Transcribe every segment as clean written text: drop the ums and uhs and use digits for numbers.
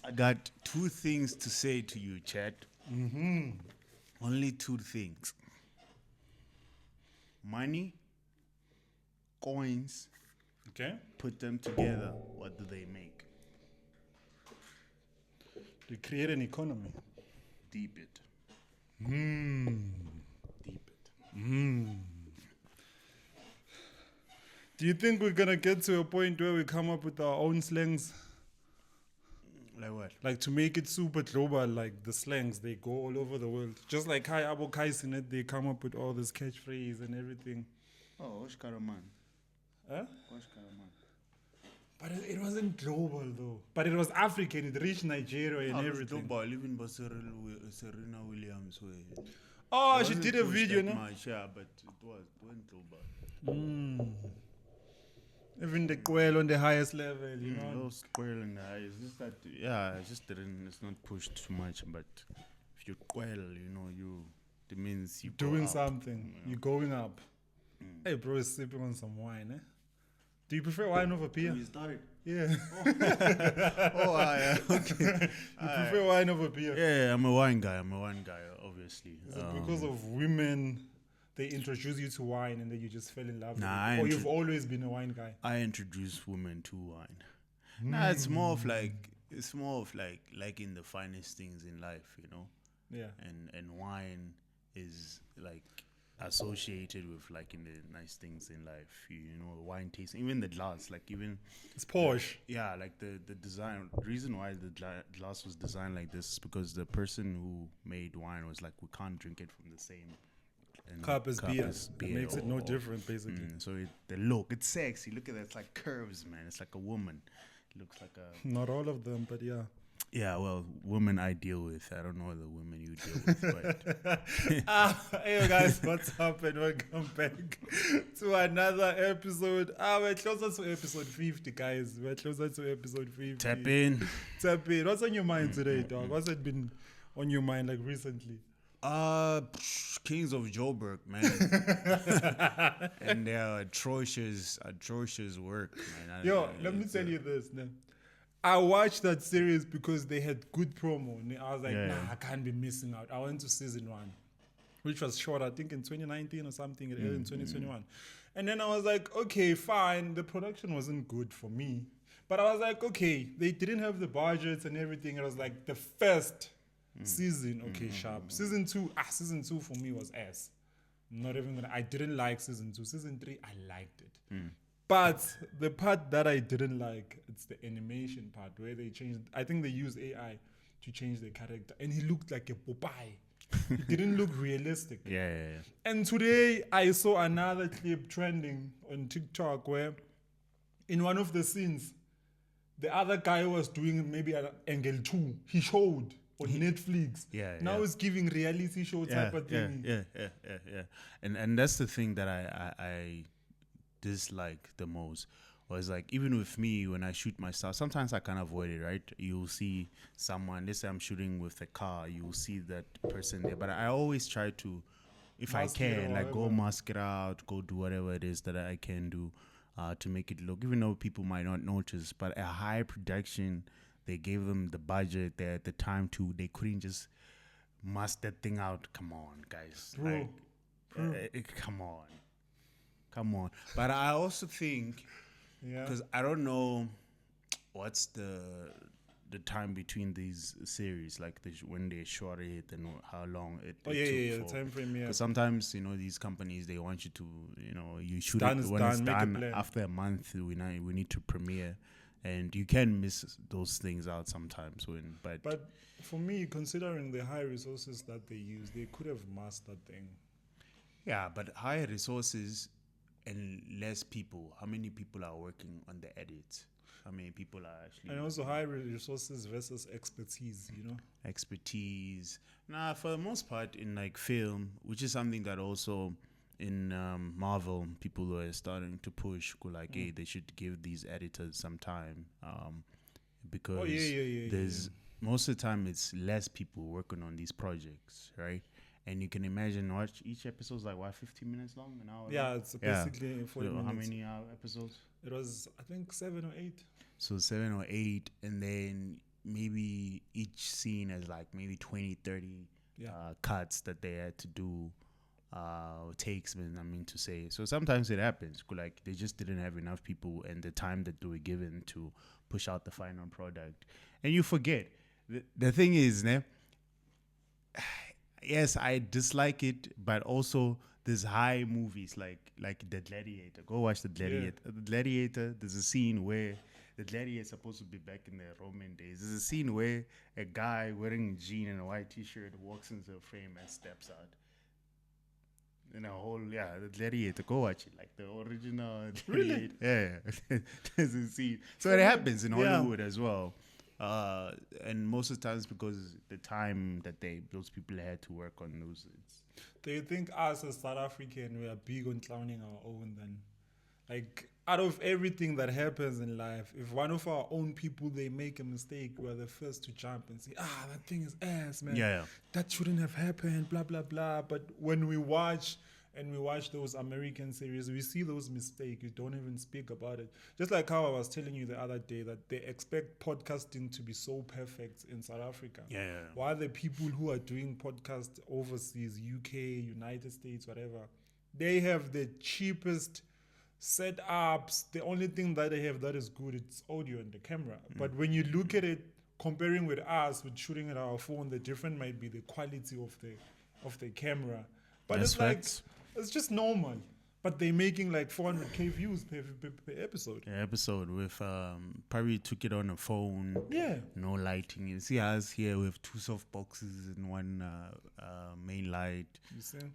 I got two things to say to you, Chad. Only two things. Money, coins, Okay. put them together. What do they make? To create an economy. Deep it. Deep it. Do you think we're gonna get to a point where we come up with our own slangs? Like what? Like to make it super global, like the slangs, they go all over the world. Just like Kai Abo Kaisinet, they come up with all this catchphrase and everything. Oh, Oshkaraman. Huh? Oshkaraman. But it wasn't global though. But it was African, it reached Nigeria and everything. Global, even by Serena Williams. Oh, It she wasn't did a pushed video, that no? much, yeah, but it went global. Even the quail on the highest level, you know. Those quail in the eyes. It's that, yeah, it just didn't. It's not pushed too much, but if you quail, it means you Doing go up, something. You're going up. Hey, bro is sipping on some wine, eh? Do you prefer wine over beer? We started. Yeah. Yeah, okay. You prefer wine over beer? Yeah, I'm a wine guy, obviously. Is it because of women, they introduce you to wine and then you just fell in love Nah, with it? Or you've always been a wine guy? I introduce women to wine. Nah, it's more of like liking the finest things in life, Yeah. and wine is like associated with liking the nice things in life. Wine tasting, even the glass, like even It's posh. yeah, like the design. The reason why the glass was designed like this is because the person who made wine was like, we can't drink it from the same Cup as beer. It beer makes it no or- different, basically. So the look, it's sexy. Look at that, it's like curves, man. It's like a woman. It looks like a Not all of them, but yeah. yeah. Well, women I deal with. I don't know the women you deal with, but Hey guys, what's up and welcome back to another episode. We're closer to episode 50, guys. We're closer to episode 50. tap in. Tap in. What's on your mind today, dog? What's it been on your mind like recently? Kings of Joburg, man, and their atrocious work, man. Let me tell you this, man. I watched that series because they had good promo. And I was like, Yeah, nah, yeah. I can't be missing out. I went to season 1, which was short, I think in 2019 or something. It aired in 2021. And then I was like, okay, fine. The production wasn't good for me. But I was like, okay, they didn't have the budgets and everything. It was like the first season, okay, sharp. Season 2 for me was ass. Not even gonna, I didn't like season 2. Season 3, I liked it. But the part that I didn't like, it's the animation part where they changed. I think they used AI to change the character, and he looked like a Popeye. He didn't look realistic. Yeah. And today I saw another clip trending on TikTok where, in one of the scenes, the other guy was doing maybe an angle 2. He showed on Netflix. Yeah, Now yeah. it's giving reality show type of thing. Yeah. And that's the thing that I dislike the most. Was like, even with me, when I shoot my stuff, sometimes I can't avoid it, right? You'll see someone, let's say I'm shooting with a car, you'll see that person there. But I always try to, if Mask I it or can, like go whatever. mask it out, go do whatever it is that I can do to make it look, even though people might not notice. But a high production, they gave them the budget, the time to, they couldn't just mask that thing out. Come on, guys. Bro. Come on. But I also think, Yeah. because I don't know what's the time between these series, like when they shot it and how long it Oh, it yeah. took The for. time frame, yeah. Because sometimes, these companies, they want you to, you shoot Done it is when done, it's make a done. plan. After a month, we need to premiere. And you can miss those things out sometimes. But for me, considering the high resources that they use, they could have masked that thing. yeah, but higher resources and less people. How many people are working on the edit? How many people are actually... And also high resources versus expertise, expertise. Nah, for the most part in like film, which is something that also in Marvel people were starting to push, go like, hey, they should give these editors some time, because there's most of the time it's less people working on these projects, right? And you can imagine, watch each episode's like 15 minutes long, an hour. Yeah, long? it's basically 40 So minutes. how many episodes? It was, I think, 7 or 8. So 7 or 8, and then maybe each scene has like maybe 20, 30 cuts that they had to do, takes, I mean to say. So sometimes it happens. Like they just didn't have enough people and the time that they were given to push out the final product. And you forget. The thing is, yes, I dislike it, but also there's high movies like The Gladiator. Go watch The Gladiator. The Gladiator, there's a scene where the gladiator is supposed to be back in the Roman days. There's a scene where a guy wearing a jean and a white t-shirt walks into a frame and steps out. In a whole, the Gladiator. Go watch it, like the original. Really? Yeah. There's a scene. So it happens in Hollywood as well. And most of the times because the time that those people had to work on those. Do you think us as South African, we are big on clowning our own then? Like, out of everything that happens in life, if one of our own people, they make a mistake, we're the first to jump and say, that thing is ass, man. Yeah. That shouldn't have happened, blah, blah, blah. But when we watch those American series, we see those mistakes. We don't even speak about it. Just like how I was telling you the other day that they expect podcasting to be so perfect in South Africa. Yeah. While the people who are doing podcasts overseas, UK, United States, whatever, they have the cheapest setups. The only thing that they have that is good, it's audio and the camera. But when you look at it, comparing with us, with shooting at our phone, the difference might be the quality of the camera. But That's it's like facts. it's just normal. But they're making like 400k views per episode. Episode with probably took it on a phone. Yeah. No lighting. You see us here with two soft boxes and one main light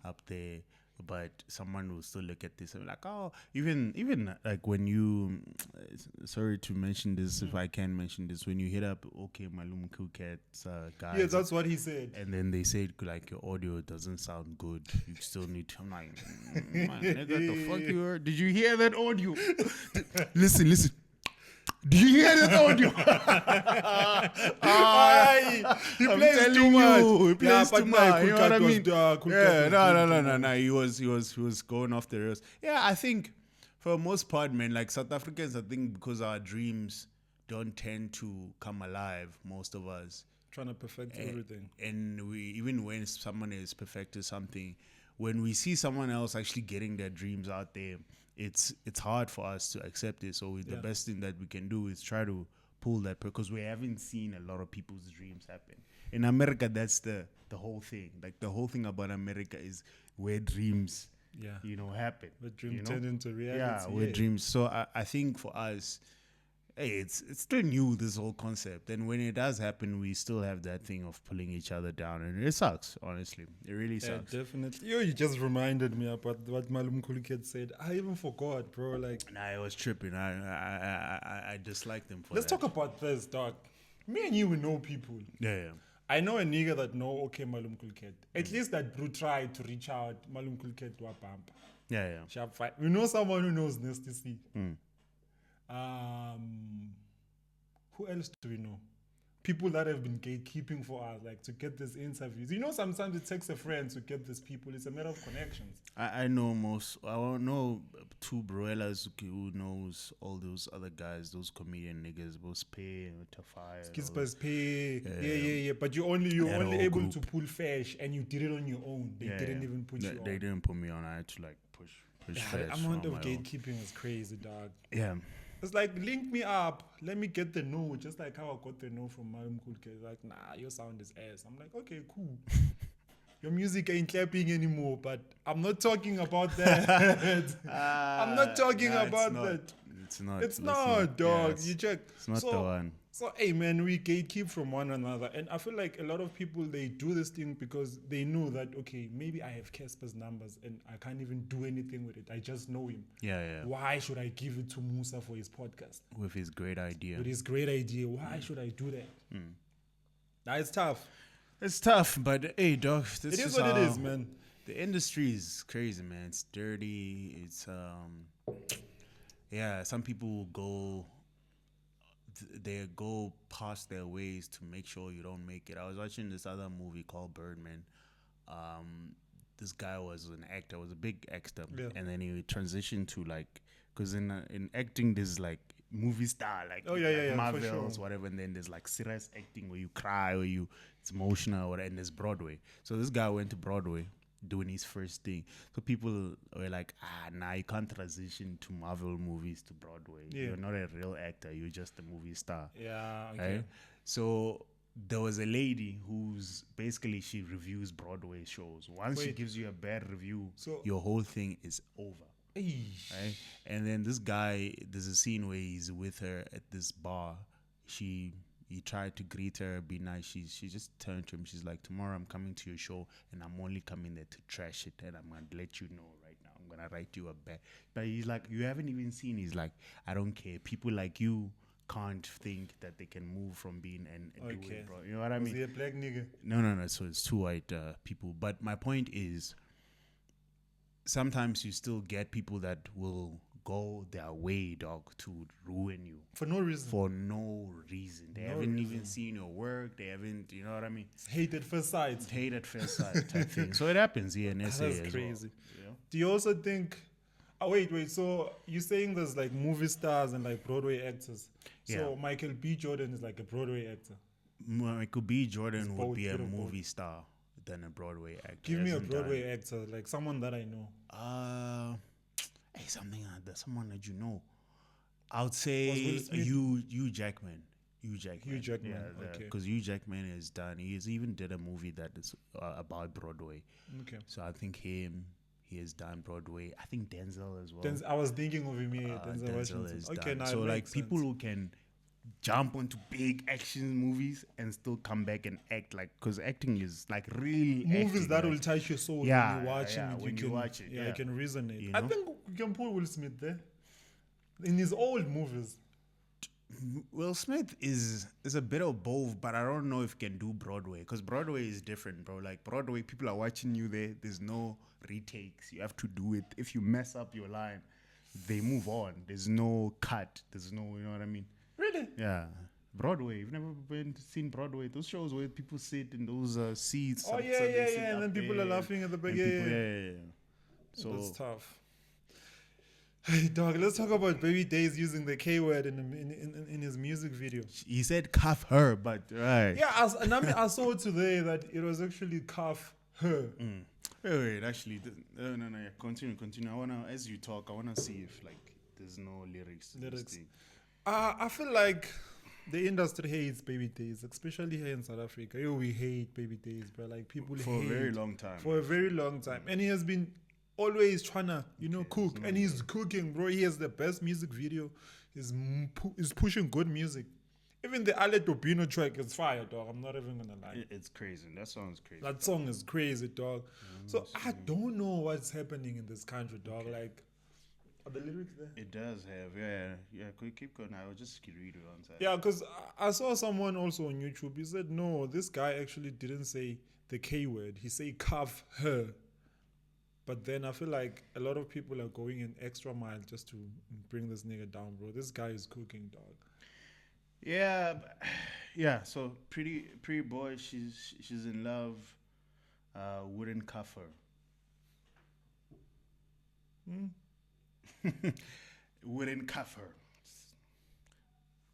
up there. But someone will still look at this and be like, oh, even like when you, sorry to mention this, if I can mention this, when you hit up, okay, Malum Cooket's guys. Yeah, that's what he said. And then they said, like, your audio doesn't sound good. You still need to, I'm like, man, nigga, the fuck you heard? Did you hear that audio? Listen. Do you hear that audio? He plays too much. He plays too much. You know what I mean? No. He was going off the rails. Yeah, I think for the most part, man, like South Africans, I think because our dreams don't tend to come alive, most of us. Trying to perfect everything. And we, even when someone is perfected something, when we see someone else actually getting their dreams out there, it's hard for us to accept it. So the best thing that we can do is try to pull that, because we haven't seen a lot of people's dreams happen. In America, that's the whole thing. Like the whole thing about America is where dreams, happen. Where dreams turn into reality. Yeah, where dreams. So I think for us, hey, it's still new, this whole concept. And when it does happen, we still have that thing of pulling each other down. And it sucks, honestly. It really sucks. Yeah, definitely. You just reminded me about what Malum Kuluket said. I even forgot, bro. Like, I was tripping. I disliked them for let's that. talk about this, dog. Me and you, we know people. Yeah. I know a nigga that know, okay, Malum Kuluket. At least that bro tried to reach out. Malum Kuluket to a bump. Yeah. Sharp fight. We know someone who knows Nasty C. Who else do we know? People that have been gatekeeping for us, like to get these interviews. You know, sometimes it takes a friend to get these people. It's a matter of connections. I know I know two broellas who knows all those other guys, those comedian niggas, both Pay and Tafai. Skispas Pay. Yeah. But you're only able to pull Fesh, and you did it on your own. They didn't even put you on. They didn't put me on. I had to like push Fesh. The amount of own. gatekeeping is crazy, dog. Yeah. It's like, link me up. Let me get the no. Just like how I got the no from Malum Kulke. Like, nah, your sound is ass. I'm like, okay, cool. Your music ain't clapping anymore, but I'm not talking about that. I'm not talking about that. It's not, dog. Yes. You check. It's not the one. So, hey, man, we gatekeep from one another. And I feel like a lot of people, they do this thing because they know that, okay, maybe I have Casper's numbers and I can't even do anything with it. I just know him. Yeah. Why should I give it to Musa for his podcast? With his great idea. Why should I do that? It's tough. It's tough, but hey, dog, it is what it is, man. The industry is crazy, man. It's dirty. It's some people will go past their ways to make sure you don't make it. I was watching this other movie called Birdman. This guy was an actor, was a big actor, and then he transitioned to like, because in acting there's like movie star, like, Oh, yeah, for Marvels, sure. whatever. And then there's like serious acting where you cry or it's emotional, and there's Broadway. So this guy went to Broadway doing his first thing. So people were like, nah, you can't transition to Marvel movies to Broadway. Yeah. You're not a real actor. You're just a movie star. Yeah, okay. Right? So there was a lady who's basically, she reviews Broadway shows. Once she Wait. gives you a bad review, So- your whole thing is over. Eesh. Right? And then this guy, there's a scene where he's with her at this bar. He tried to greet her, be nice. She just turned to him. She's like, tomorrow I'm coming to your show and I'm only coming there to trash it, and I'm gonna let you know right now. I'm gonna write you a bad. But he's like, you haven't even seen. He's like, I don't care. People like you can't think that they can move from being a Okay. bro. You know what I Was mean? he a black nigga? No. So it's two white people. But my point is, sometimes you still get people that will go their way, dog, to ruin you For no reason. for no reason. They No haven't reason. even seen your work. They haven't, you know what I mean? It's hate at first sight. Hate at first sight type thing. So it happens here in SA That's as crazy. well. You know? Do you also think? Oh, wait. So you're saying there's like movie stars and like Broadway actors. So Yeah. Michael B. Jordan is like a Broadway actor. Michael B. Jordan would both, be a bit of both. movie star than a Broadway actor. Give me a Hasn't done- Broadway actor, like someone that I know. Someone that you know. I would say Was Will Smith? Hugh Jackman. Hugh Jackman. Hugh Jackman, okay. Because Hugh Jackman has done. He has even did a movie that is about Broadway. Okay. So I think he has done Broadway. I think Denzel as well. I was thinking of him here, Denzel Washington. has Okay, done. now So it like makes people sense. who can jump onto big action movies and still come back and act, like, because acting is like real Movies acting, that like, will touch your soul Yeah, when you're watching yeah, it. when you watch it, Yeah, yeah. you can resonate. You I know? think you can put Will Smith there. In his old movies. Will Smith is a bit of both, but I don't know if he can do Broadway, because Broadway is different, bro. Like Broadway, people are watching you there. There's no retakes. You have to do it. If you mess up your line, they move on. There's no cut. There's no, you know what I mean? Really? Yeah. Broadway. You've never seen Broadway. Those shows where people sit in those seats. Oh, they yeah, sit and up then people are there, laughing at the back. and Yeah, people- yeah. yeah. So That's tough. Hey, dog, let's talk about Baby Daiz using the K word in his music video. he said cuff her, but right. Yeah, I saw today that it was actually cuff her. Wait, actually, no, yeah. Continue. As you talk, I wanna see if like there's no lyrics. To this Lyrics. thing. I feel like the industry hates Baby Daiz, especially here in South Africa. Yo, we hate Baby Daiz, bro. Like people For hate a very long time. for a very long time, and he has been always trying to, cook, and he's cooking, bro. He has the best music video. He's pushing good music. Even the Ale Dobino track is fire, dog. I'm not even gonna lie. It's crazy. That sounds crazy. That song is crazy, dog. So I don't know what's happening in this country, dog. Like, are the lyrics there? It does have, yeah. Keep going. I will just read it on side. Yeah, because I saw someone also on YouTube. He said, no, this guy actually didn't say the K word. He said cuff her. But then I feel like a lot of people are going an extra mile just to bring this nigga down, bro. This guy is cooking, dog. Yeah. So pretty boy. She's in love. Wouldn't cuff her. Wouldn't cuff her.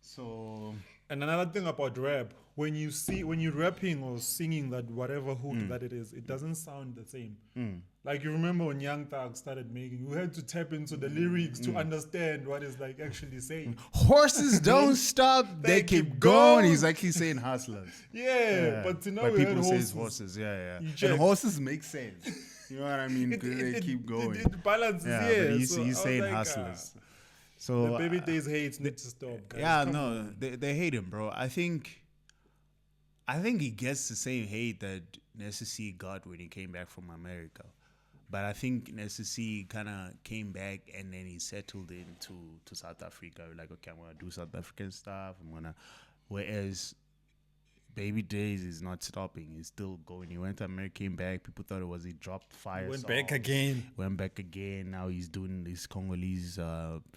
So And another thing about rap, when you're rapping or singing that whatever hook that it is, it doesn't sound the same. Like you remember when Young Thug started making, you had to tap into the lyrics to understand what is like actually saying. horses don't stop; they keep going. He's actually saying hustlers. Yeah, but now we people heard say horses. Yeah. You And check. horses make sense. You know what I mean? Because they keep going. It balances, Yeah, yeah. but he's So I was saying like, hustlers. So the Baby Daiz hates need to stop, guys. yeah, Come no, on. they hate him, bro. I think he gets the same hate that Necessity got when he came back from America. But I think Necessity kind of came back and then he settled into South Africa. Like, okay, I'm gonna do South African stuff. Whereas Baby Daiz is not stopping. He's still going. He went to America, came back. People thought it was he dropped fire. Went songs. back again. Went back again. Now he's doing this Congolese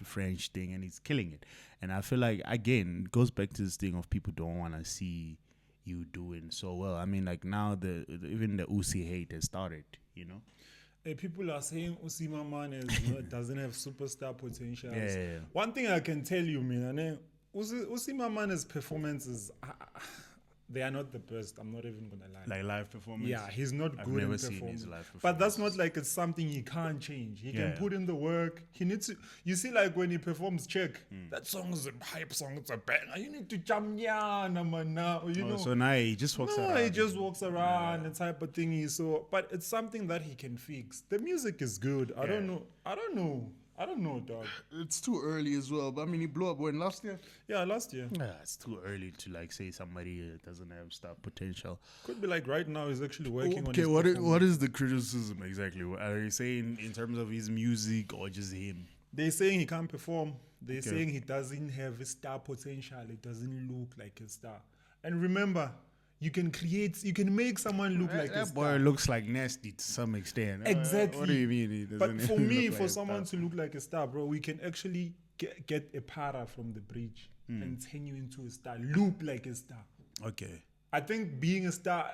French thing and he's killing it. And I feel like, again, it goes back to this thing of people don't want to see you doing so well. I mean, like now even the Usi hate has started, you know? People are saying uSimamane doesn't have superstar potential. Yeah. One thing I can tell you, man, uSimamane's performances, they are not the best. I'm not even gonna lie. Like live performance. Yeah, he's not I've good never in seen performance. his live performance. But that's not like it's something he can't change. He can Yeah. put in the work. He needs to. You see, like when he performs Check, that song is a hype song. It's a banger. You need to jump now. You know. So now he just walks around. No, he just walks around and type of thingy. So, but it's something that he can fix. The music is good. I don't know, dog. It's too early as well. But I mean, he blew up when last year. Yeah, last year. Yeah, it's too early to like say somebody doesn't have star potential. Could be like right now he's actually working on Okay, his what is the criticism exactly? Are you saying in terms of his music or just him? They're saying he can't perform. They're saying he doesn't have a star potential. It doesn't look like a star. And remember, you can make someone look like a That star. boy looks like nasty to some extent. Exactly. What do you mean? He But doesn't for me, look for like a someone star? to look like a star, bro, we can actually get a para from the bridge and turn you into a star. Look like a star. Okay. I think being a star,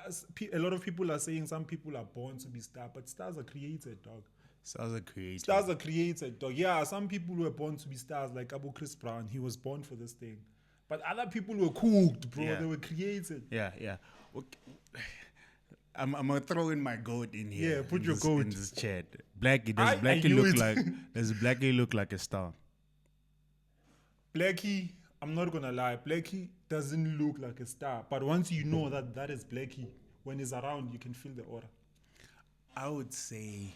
a lot of people are saying some people are born to be star, but stars are created, dog. Stars are created. Stars are created, dog. Yeah, some people were born to be stars, like Abu Chris Brown. He was born for this thing. But other people were cooked, bro. Yeah. They were created. Yeah. Okay. I'm gonna throw in my goat in here. Yeah, put in your this, goat. in this chat. Blackie, I knew it. does Blackie look like a star? Blackie, I'm not gonna lie, Blackie doesn't look like a star. But once you know that is Blackie, when he's around, you can feel the aura. I would say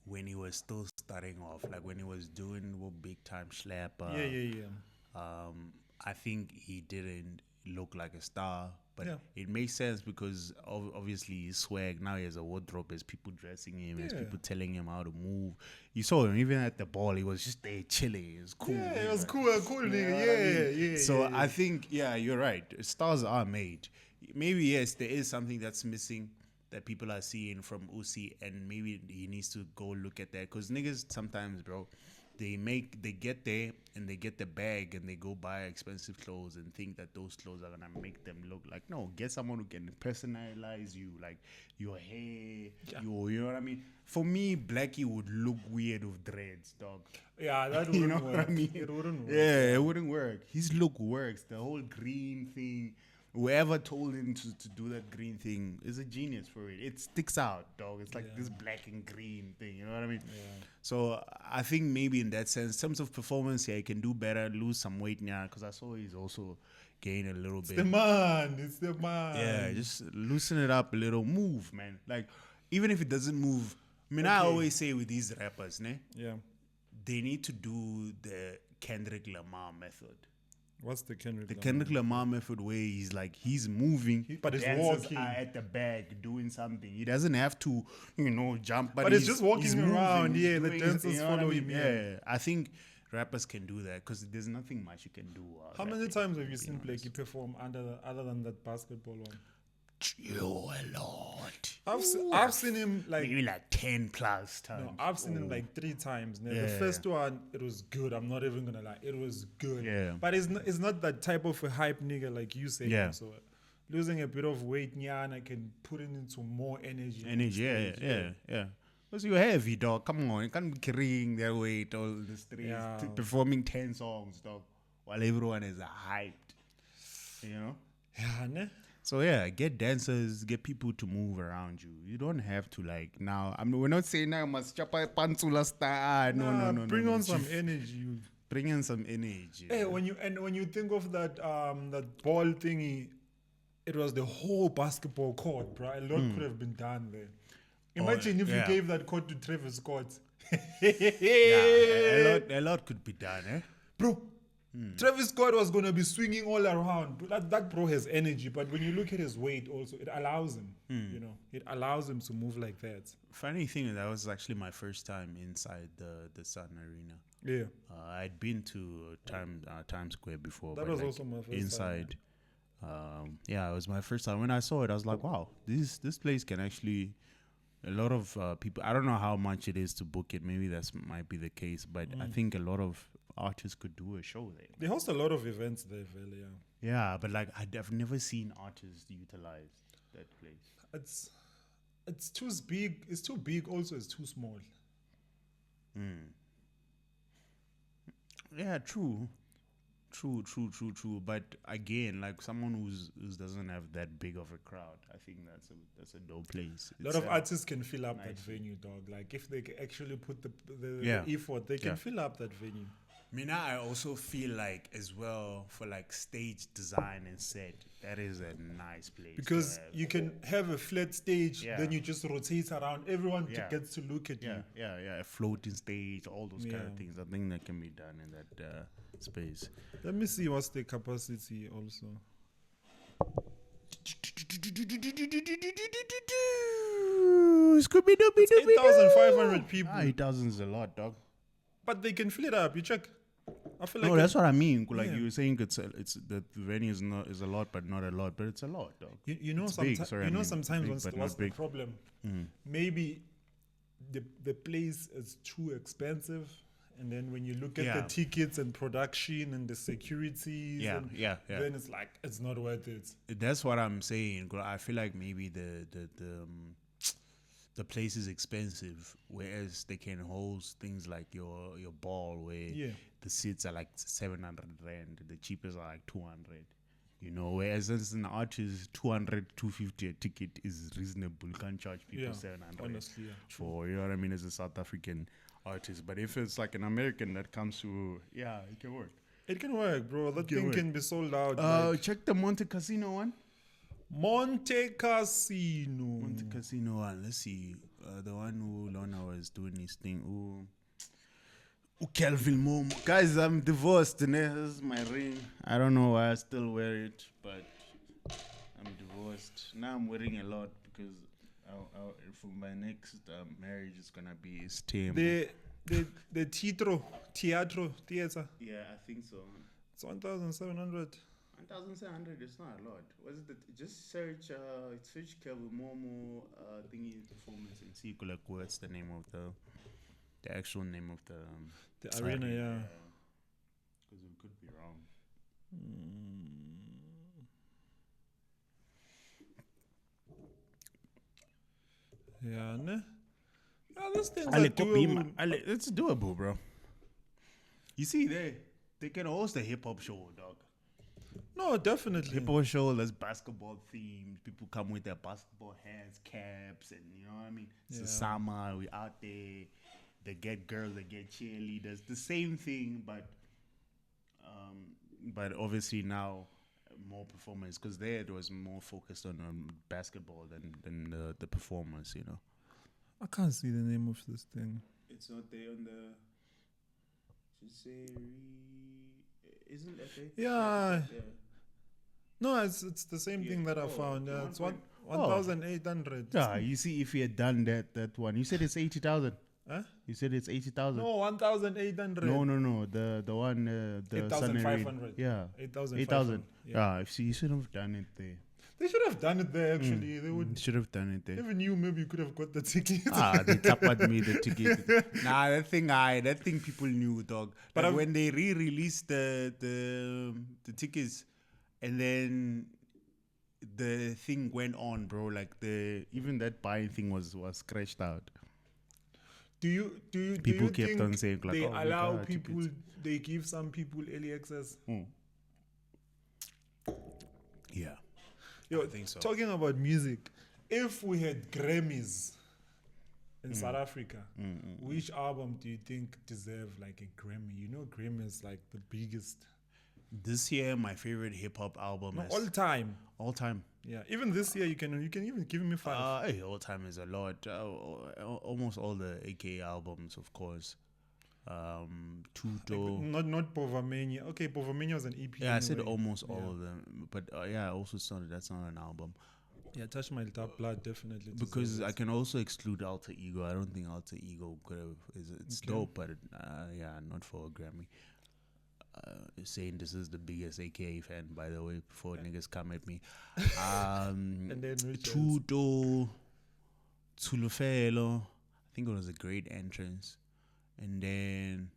when he was still starting off, like when he was doing big time slapper. Yeah. I think he didn't look like a star, but Yeah. it makes sense because obviously his swag, now he has a wardrobe, there's people dressing him, there's Yeah. people telling him how to move. You saw him even at the ball, he was just there chilling. It was cool. Yeah, it nigga. was cool, nigga. Yeah. So I think, yeah, you're right. Stars are made. Maybe, yes, there is something that's missing that people are seeing from Uzi, and maybe he needs to go look at that. Because niggas sometimes, bro, they get there and they get the bag and they go buy expensive clothes and think that those clothes are gonna make them look like, no, get someone who can personalize you, like your hair, you know what I mean? For me, Blackie would look weird with dreads, dog. Yeah, that wouldn't You know work. what I mean? It wouldn't work. Yeah, it wouldn't work. His look works. The whole green thing, whoever told him to do that green thing is a genius for it. It sticks out, dog. It's like this black and green thing. You know what I mean? Yeah. So I think maybe in that sense, in terms of performance, yeah, he can do better, lose some weight now, because I saw he's also gained a little bit. It's the man. Yeah, just loosen it up a little, move, man. Like, even if it doesn't move, I mean, I always say with these rappers, Yeah. they need to do the Kendrick Lamar method. What's the Kendrick? The Kendrick Lamar method where he's moving, but he's dancers walking. are at the back doing something. He doesn't have to, jump. But he's just walking moving, around, he's yeah, the doing dancers you know what follow I mean? him, yeah. I think rappers can do that because there's nothing much you can do. How many times have you seen Blackie perform other than that basketball one? Yo, a lot. I've seen him like Maybe like 10 plus times. no, I've seen him like 3 times. The Yeah. first one, it was good. I'm not even gonna lie, it was good. Yeah. But it's not that type of a hype nigga like you say. Yeah. So losing a bit of weight, I can put it into more energy. on Energy, stage. yeah. Because you're heavy, dog. Come on, you can't be carrying their weight all the streets, Yeah. performing 10 songs, dog, while everyone is hyped. You know? Yeah, ne? So yeah, get dancers, get people to move around you. You don't have to like now. We're not saying now must chapa pantsula star. No. Bring on some energy. You. Bring in some energy. Hey, when you think of that that ball thingy, it was the whole basketball court, bro. A lot could have been done there. Imagine if you yeah. gave that court to Travis Scott. Yeah, a lot could be done, eh? Bro, Travis Scott was going to be swinging all around. That bro has energy, but when you look at his weight also, it allows him, it allows him to move like that. Funny thing is, that was actually my first time inside the Sun Arena. Yeah. I'd been to Times Square before. That but was like also my first time. inside. It was my first time. When I saw it, I was like, wow, this place can actually. A lot of people. I don't know how much it is to book it. Maybe that might be the case, but I think a lot of artists could do a show there. They host a lot of events there, Vele, yeah. Yeah, but like I've never seen artists utilize that place. it's too big. It's too big. Also, it's too small. Yeah, true. True. But again, like someone who doesn't have that big of a crowd, I think that's a dope place. A lot of artists can fill up that venue, dog. Like if they actually put the effort, they can fill up that venue. I also feel like as well for like stage design and set, that is a nice place. Because you can have a flat stage, then you just rotate around. Everyone gets to look at you. A floating stage, all those kind of things. I think that can be done in that space. Let me see what's the capacity also. Scooby-Dooby-Dooby. 8,500 people. 8,000 is a lot, dog. But they can fill it up. You check. I feel like no, that's what I mean. Like you were saying, it's the venue is a lot, but not a lot. But it's a lot, dog. You know, sometimes what's the problem? Maybe the place is too expensive, and then when you look at the tickets and production and the securities, then it's like it's not worth it. That's what I'm saying. I feel like maybe the place is expensive, whereas they can host things like your ball where the seats are like 700 rand, the cheapest are like 200. You know, whereas as an artist, 200, 250 a ticket is reasonable. You can't charge people 700 honestly, for, you know what I mean, as a South African artist. But if it's like an American that comes to, it can work. It can work, bro. That thing can be sold out. Check the Monte Casino one. Monte Casino one. Let's see. The one who Lona was doing his thing. Kelvin Momo. Guys, I'm divorced. This is my ring. I don't know why I still wear it, but I'm divorced. Now I'm wearing a lot because for my next marriage is gonna be STEM. The theater. Yeah, I think so. It's 1,700. 1,700 is not a lot. Was it? Just search Kelvin Momo thingy performance and see like what's the name of the actual name of the arena. Because we could be wrong. Yeah, ne? Those things are doable. It's doable, bro. You see, they can host a hip hop show, dog. No, definitely. Hip hop show that's basketball themed. People come with their basketball hats, caps, and you know what I mean. It's the summer. We out there. They get girls. They get cheerleaders. The same thing, but obviously now more performance because there it was more focused on basketball than the performance. You know. I can't see the name of this thing. It's not there on the. Isn't it? Yeah. No, it's the same thing that I found. Yeah, it's 1,800. Yeah, you see, if you had done that one, you said it's 80,000. Huh? You said it's 80,000. No, 1,800. No. The one 8,500. Yeah, 8,000. Yeah, you should have done it there. They should have done it there. Actually, they would. Should have done it there. Even you, maybe you could have got the ticket. They tapped me the ticket. That thing people knew, dog. But like when they re-released the tickets, and then the thing went on, bro. Like even that buying thing was scratched out. People kept on saying like, they allow people tickets. They give some people early access. Yeah. Yo, I think so. Talking about music, if we had Grammys in South Africa, which album do you think deserve like a Grammy? You know, Grammy is like the biggest. This year, my favorite hip hop album is all time. All time. Yeah, even this year, you can even give me 5. All time is a lot. Almost all the AK albums, of course. Tuto. Not Povamania. Okay, Povamania was an EP. Yeah, anyway. I said almost all of them, but I also saw that's not an album. Yeah, Touch My Dark Blood definitely. Because I can also exclude Alter Ego. I don't think Alter Ego could have. It's dope, but not for a Grammy. Saying this is the biggest AKA fan, by the way, before niggas come at me. And then Tuto, Tulufelo. I think it was a great entrance. And then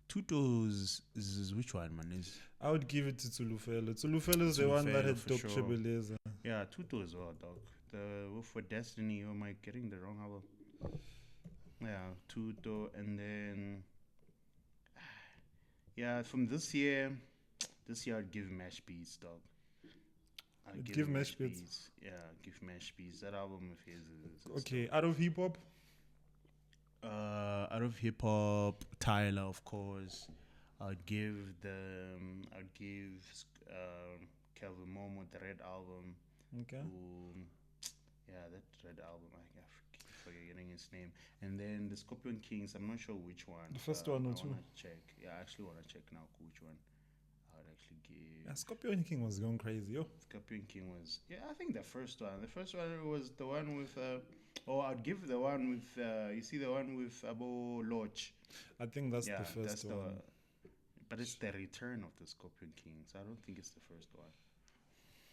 Tuto's is which one, man? I would give it to Tulufelo. Tulufelo is the one that had Dope Shebeleza. Yeah, Tuto as well, dog. The Wolf for Destiny. Or am I getting the wrong album? Yeah, Tuto, and then yeah, from this year I'd give Mash Beats, dog. I'd You'd give him Mash Beats. Yeah, give Mash Beats. That album of his is Okay, out of hip hop, out of hip hop, Tyler, of course. I'd give Calvin Momo the Red album. okay. Who, yeah, that Red album. I keep forgetting his name. And then the Scorpion Kings. I'm not sure which one. The first one or I two? wanna check. Yeah, I actually wanna check now which one. I would actually give. Yeah, Scorpion King was going crazy, yo. Scorpion King was, yeah, I think the first one. The first one was the one with I'd give the one with you see the one with Abo Lodge. I think that's Yeah, the first that's one. but it's the return of the Scorpion King, so I don't think it's the first one.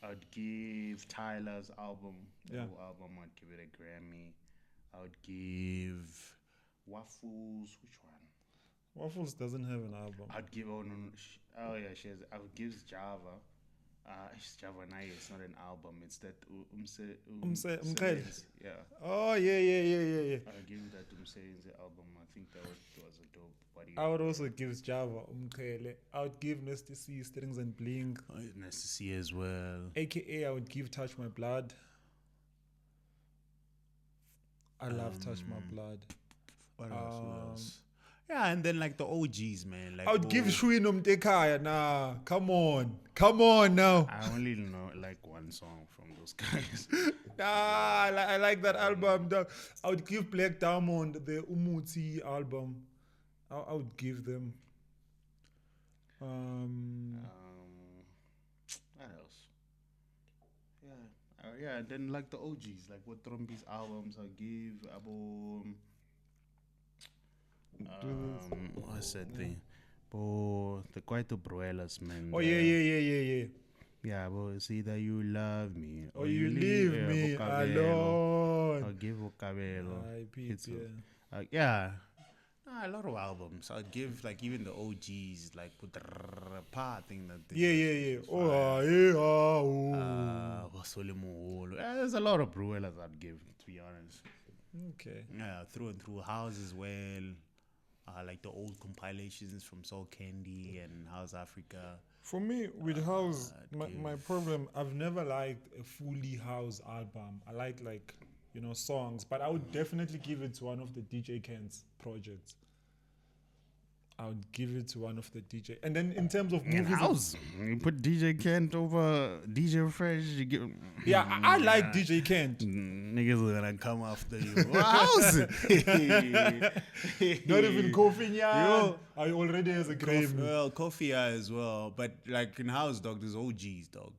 I'd give Tyler's album, the Yeah. whole album, I'd give it a Grammy. I would give Waffles, which one? Waffles doesn't have an album. I'd give, oh yeah, she has, I would give Java. It's Java Nai, it's not an album, it's that Umkele. yeah. Oh yeah. I'll give that Umseyenzi album. I think that was a dope body. I would also give Java Umkele. I would give Nasty C Strings and Bling. Nice to see as well. AKA I would give Touch My Blood. I love Touch My Blood. What else? What else? Yeah, and then like the OGs, man. Like I would give Shui Nomtekaya. Nah, come on now. I only know like one song from those guys. Nah, I like that album. Dog. I would give Black Diamond the Umuti album. I would give them. What else? Yeah, and then like the OGs, like what Trombi's albums, I'll give Abo. What's that thing? Oh, the Kwaito Bruelas, man. Oh yeah. Yeah, but it's either you love me Or you leave me alone. I'll give Vocabelo. Aye, It's Pete, a- yeah. A lot of albums. I'll give like even the OGs, like with the pa thing that they Yeah. there's a lot of Bruelas I'd give, to be honest. Okay. Yeah, through and through. House as well. Like the old compilations from Soul Candy and House Africa. For me, with house, I'd my problem, I've never liked a fully house album. I like songs, but I would definitely give it to one of the DJ Kent's projects. I would give it to one of the DJ. And then in terms of And movies, House, you put DJ Kent over DJ Fresh. You give, yeah, I like DJ Kent. Niggas are gonna come after you. House, Not even Kofi Yo. Nyan. I already has a grave. Well, Coffee as well, but like in House, dog, there's OGs, dog.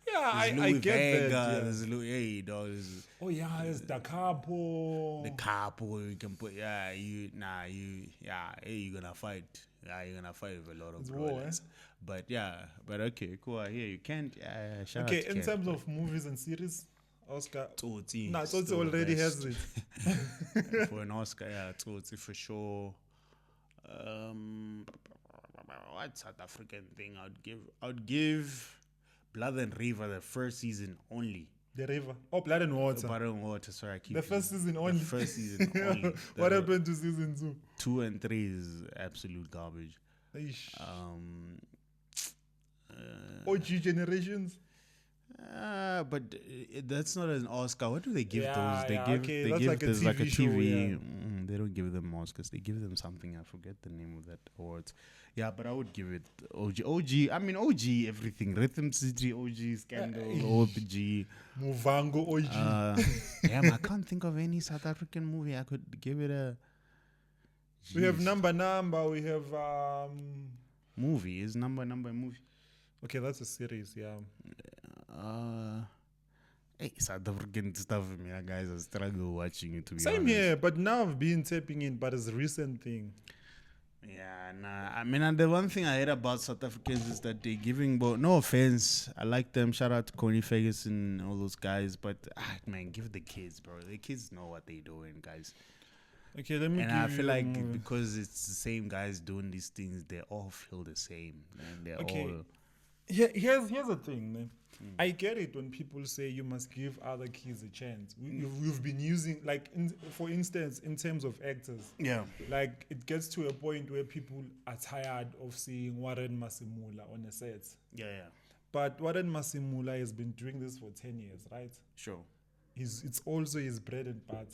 Yeah, There's I Louis get Vega, that. Yeah. there's Louis, hey, dog, there's Oh yeah, there's Da Capo. the couple you can put. Yeah, you're gonna fight. Yeah, you're gonna fight with a lot of It's war, brothers. But okay, cool. I hear you can't. Yeah, shout out Okay, to in Kent, terms but of movies and series, Oscar. Tsotsi, Nah, Tsotsi still the already best. has it. For an Oscar, yeah, Tsotsi for sure. What South African thing I'd give Blood and River the first season only. The River. Oh, Blood and Water. Blood and Water, sorry, I keep The first season only. The first season only. What The happened to season 2? 2 and 3 is absolute garbage. Eish. Uh, OG Generations. but that's not an Oscar. What do they give Yeah, those? They yeah, give. okay, They that's give. like a There's like a TV show, TV. yeah. They don't give them Oscars. They give them something. I forget the name of that awards. Yeah, but I would give it OG. I mean OG. Everything. Rhythm City. OG. Scandal. OG. Muvango OG. Damn, I can't think of any South African movie I could give it a. We have Jeez. Number. We have Movie is number movie. okay, that's a series, yeah. Hey, South African stuff, man, guys. I struggle watching it, to be Same honest. here, but now I've been tapping in, but it's a recent thing. Yeah, nah. I mean, and the one thing I hate about South Africans is that they're giving, but no offense, I like them. Shout out to Connie Ferguson, all those guys. But man, give the kids, bro. The kids know what they're doing, guys. Okay, let me And give I feel you a like movie. because it's the same guys doing these things, they all feel the same, and they're Okay. all. Here's the thing, man. I get it when people say you must give other kids a chance. You've been using, like, for instance, in terms of actors, Yeah. like, it gets to a point where people are tired of seeing Warren Masimula on a set. Yeah. But Warren Masimula has been doing this for 10 years, right? Sure. It's also his bread and butter.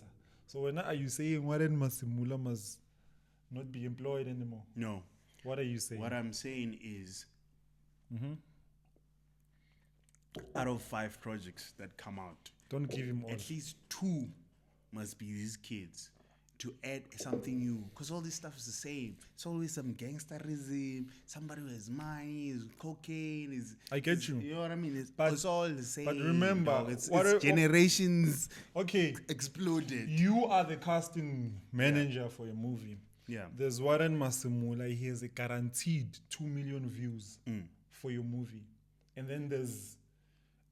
So when are you saying Warren Masimula must not be employed anymore? No. What are you saying? What I'm saying is, Mm-hmm. out of 5 projects that come out, Don't give him all. at least 2 must be these kids to add something new. Because all this stuff is the same. It's always some gangsterism, somebody who has money, is cocaine, is... I get you. You know what I mean? But- it's all the same. but remember, dog. It's what are- generations Okay, exploded. you are the casting manager for your movie. Yeah. There's Warren Masimula. He has a guaranteed 2 million views for your movie. And then there's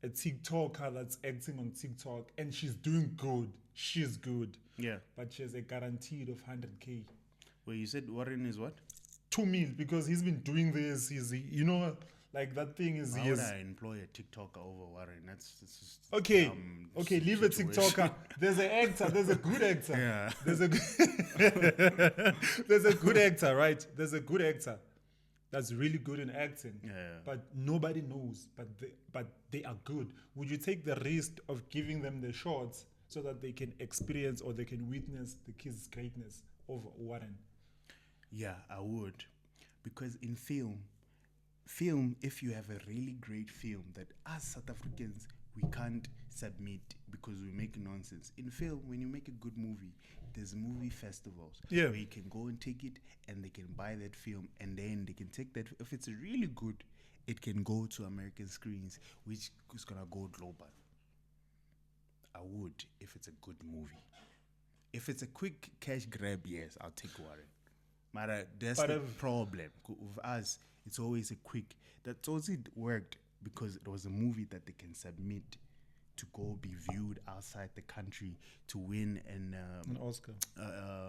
a TikToker that's acting on TikTok, and she's doing good. She's good. Yeah. But she has a guaranteed of 100K. Well, you said Warren is what? 2 mil, because he's been doing this. He's, you know, like, that thing is... Why he would has, I employ a TikToker over Warren? That's just Okay, okay, leave a situation. TikToker. There's an actor, there's a good actor. Yeah. There's a there's a good actor, right? There's a good actor that's really good in acting. Yeah. But nobody knows, but they are good. Would you take the risk of giving them the shots so that they can experience or they can witness the kid's greatness over Warren? Yeah, I would. Because in film, if you have a really great film that us South Africans, we can't submit because we make nonsense. In film, when you make a good movie, there's movie festivals Yeah. where you can go and take it and they can buy that film and then they can take that. If it's really good, it can go to American screens, which is going to go global. I would if it's a good movie. If it's a quick cash grab, yes, I'll take Warren. But that's But the if- problem. With us, it's always a quick. That's also it worked because it was a movie that they can submit to go be viewed outside the country to win An Oscar.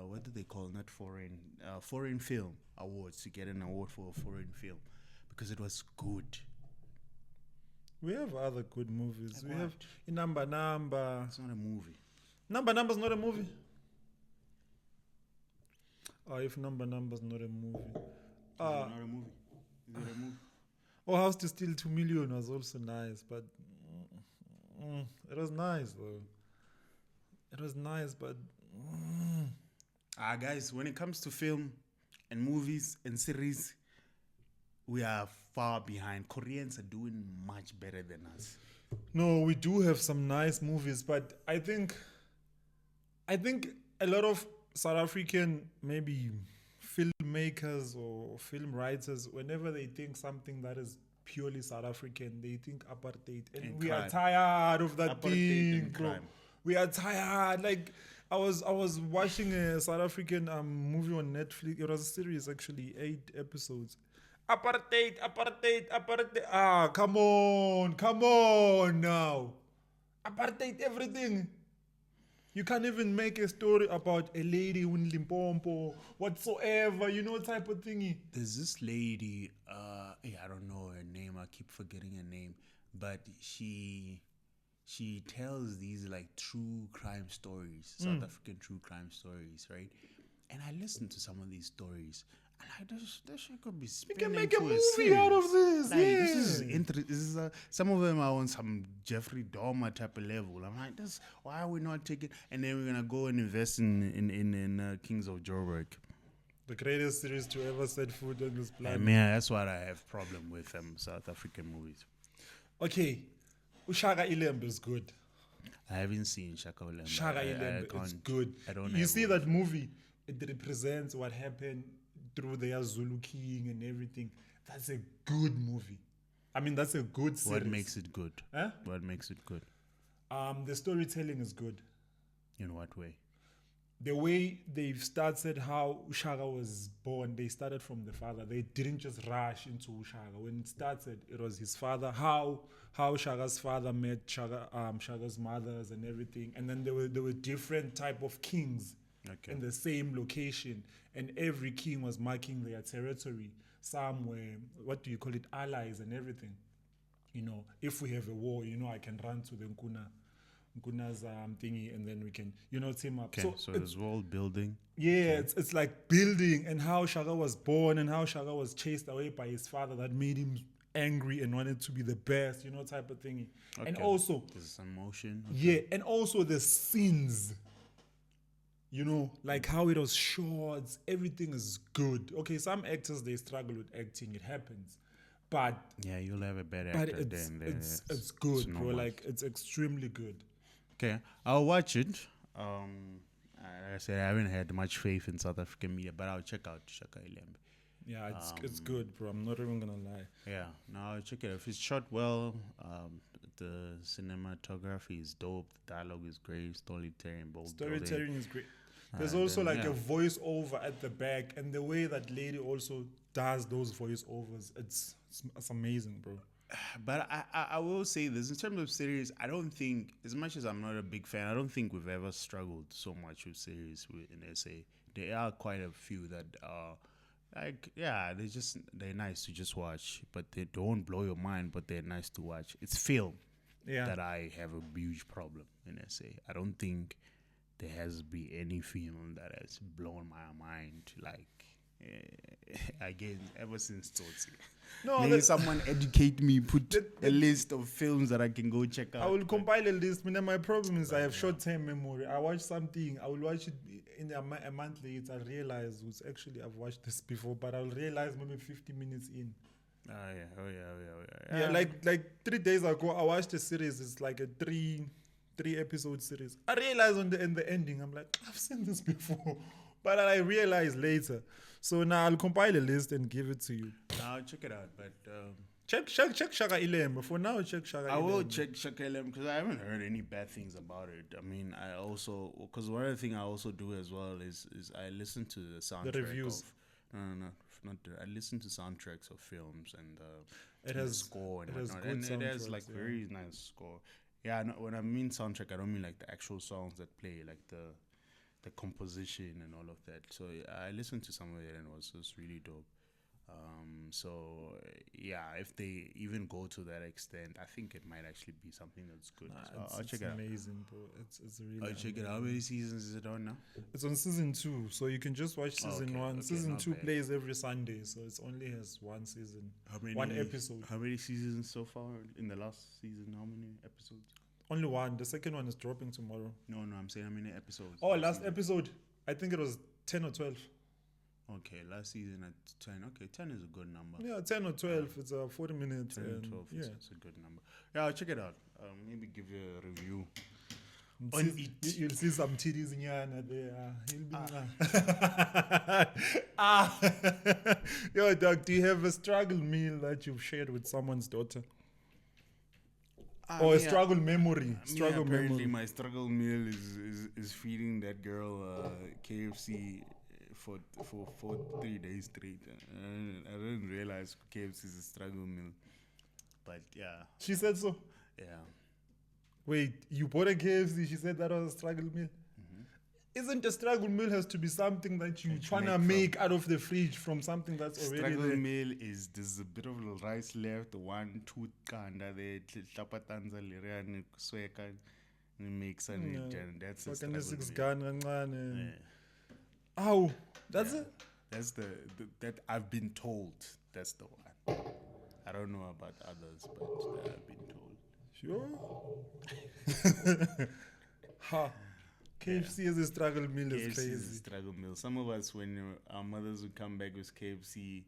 what do they call, not foreign, foreign film awards, to get an award for a foreign film because it was good. We have other good movies. Like We have what? Number. It's not a movie. Number's not a movie. Oh, if Number's not a movie. Is it not a movie? Is it a movie? Oh, House to Steal 2 Million was also nice, but it was nice though. It was nice, but Guys, when it comes to film and movies and series, we are far behind. Koreans are doing much better than us. no, we do have some nice movies, but I think a lot of South African maybe filmmakers or film writers, whenever they think something that is purely South African, they think apartheid, and we are crime. tired of that Apartheid thing, and bro. crime. We are tired. Like I was watching a South African movie on Netflix. It was a series actually, 8 episodes. Apartheid. Ah, come on now. Apartheid everything. You can't even make a story about a lady in Limpopo, whatsoever, you know, type of thingy. There's this lady, I don't know her name. I keep forgetting her name, but she tells these like true crime stories, South African true crime stories, right? And I listen to some of these stories. And like, this shit could be You spinning can make a to movie out of series. this, Like, yeah. this is interesting. Some of them are on some Jeffrey Dahmer type of level. I'm like, why are we not taking? And then we're gonna go and invest in Kings of Joburg. The greatest series to ever set foot on this I planet. mean, that's what I have problem with South African movies. Okay, Shaka ILembe is good. I haven't seen Shaka ILembe. Shaka I ILembe, it's can't- good. I don't You have see one. that movie? It represents what happened through the Zulu King and everything. That's a good movie. I mean, that's a good series. What makes it good? Huh? What makes it good? The storytelling is good. In what way? The way they've started how Shaka was born, they started from the father. They didn't just rush into Shaka. When it started, it was his father. How Shaka's father met Shaka's mothers and everything. And then there were different type of kings Okay. in the same location. And every king was marking their territory. Some were, what do you call it, allies and everything. if we have a war, I can run to the Nkuna's thingy, and then we can, team up. Okay, so there's world building. Yeah, it's like building, and how Shaka was born and how Shaka was chased away by his father that made him angry and wanted to be the best, type of thingy. Okay. And also, there's some emotion. Okay. yeah, and also the scenes, like how it was shot, everything is good. Okay, some actors, they struggle with acting, it happens. But yeah, you'll have a better but actor it's good, it's bro. normal. Like, it's extremely good. Okay, I'll watch it. Like I said, I haven't had much faith in South African media, but I'll check out Shaka ILembe. Yeah, it's good, bro. I'm not even gonna lie. Yeah, no, I'll check it out. If it's shot well, the cinematography is dope, the dialogue is great, storytelling, Storytelling is great. There's also like a voiceover at the back, and the way that lady also does those voiceovers, it's amazing, bro. But I will say this, in terms of series, I don't think, as much as I'm not a big fan, I don't think we've ever struggled so much with series in SA. There are quite a few that are like, yeah, they're nice to just watch, but they don't blow your mind, but they're nice to watch. It's film that I have a huge problem in SA. I don't think there has been any film that has blown my mind, like, again, ever since Tsotsi. No, Maybe someone educate me, put a list of films that I can go check out. I will compile a list. My problem is I have short-term memory. I watch something, I will watch it in a month later. I realize I've watched this before, but I'll realize maybe 50 minutes in. Oh yeah. Yeah, like 3 days ago, I watched a series. It's like a three episode series. I realized in the ending, I'm like, I've seen this before, but I realized later. So now I'll compile a list and give it to you. I'll check it out, but check Shaka ILembe. For now, check Shaka ILembe. I will check Shaka ILembe because I haven't heard any bad things about it. I mean, I also, because one other thing I also do as well is I listen to the soundtrack. The reviews. I listen to soundtracks of films and it has score and it has whatnot. good And it has soundtracks, like very nice score. Yeah, no, when I mean soundtrack, I don't mean like the actual songs that play, like the composition and all of that. So I listened to some of it and it was really dope. So yeah, if they even go to that extent, I think it might actually be something that's good. So I'll check it out. It's amazing, bro. It's really. I'll check it out. How many seasons is it on now? It's on season 2, so you can just watch season 1. Okay, Season not 2 bad. plays every Sunday, so it only has one season, one episode. How many seasons so far in the last season? How many episodes? Only one. The second one is dropping tomorrow. No, I'm saying how many episodes? Oh, last episode, I think it was 10 or 12. Okay, last season at 10. Okay, 10 is a good number. Yeah, 10 or 12. It's 40 minutes. 10 and 12 yeah. is a good number. Yeah, I'll check it out. Maybe give you a review. You'll see some titties in Yana there. Yo, Doc, do you have a struggle meal that you've shared with someone's daughter? Or a struggle memory? Struggle apparently memory. my struggle meal is feeding that girl KFC for 3 days straight. I didn't realize KFC is a struggle meal. But yeah. She said so? Yeah. Wait, you bought a KFC, she said that was a struggle meal? Isn't a struggle meal has to be something that you trying to make out of the fridge from something that's already struggle there? meal is there's a bit of rice left, 1 2 kanda there, tapatanza liriani sweka and mix and that's a struggle meal. Yeah. Ow, that's it? That's the that I've been told that's the one. I don't know about others, but I've been told. Sure. Ha. KFC as a struggle meal is KFC crazy. is a struggle meal. Some of us, when our mothers would come back with KFC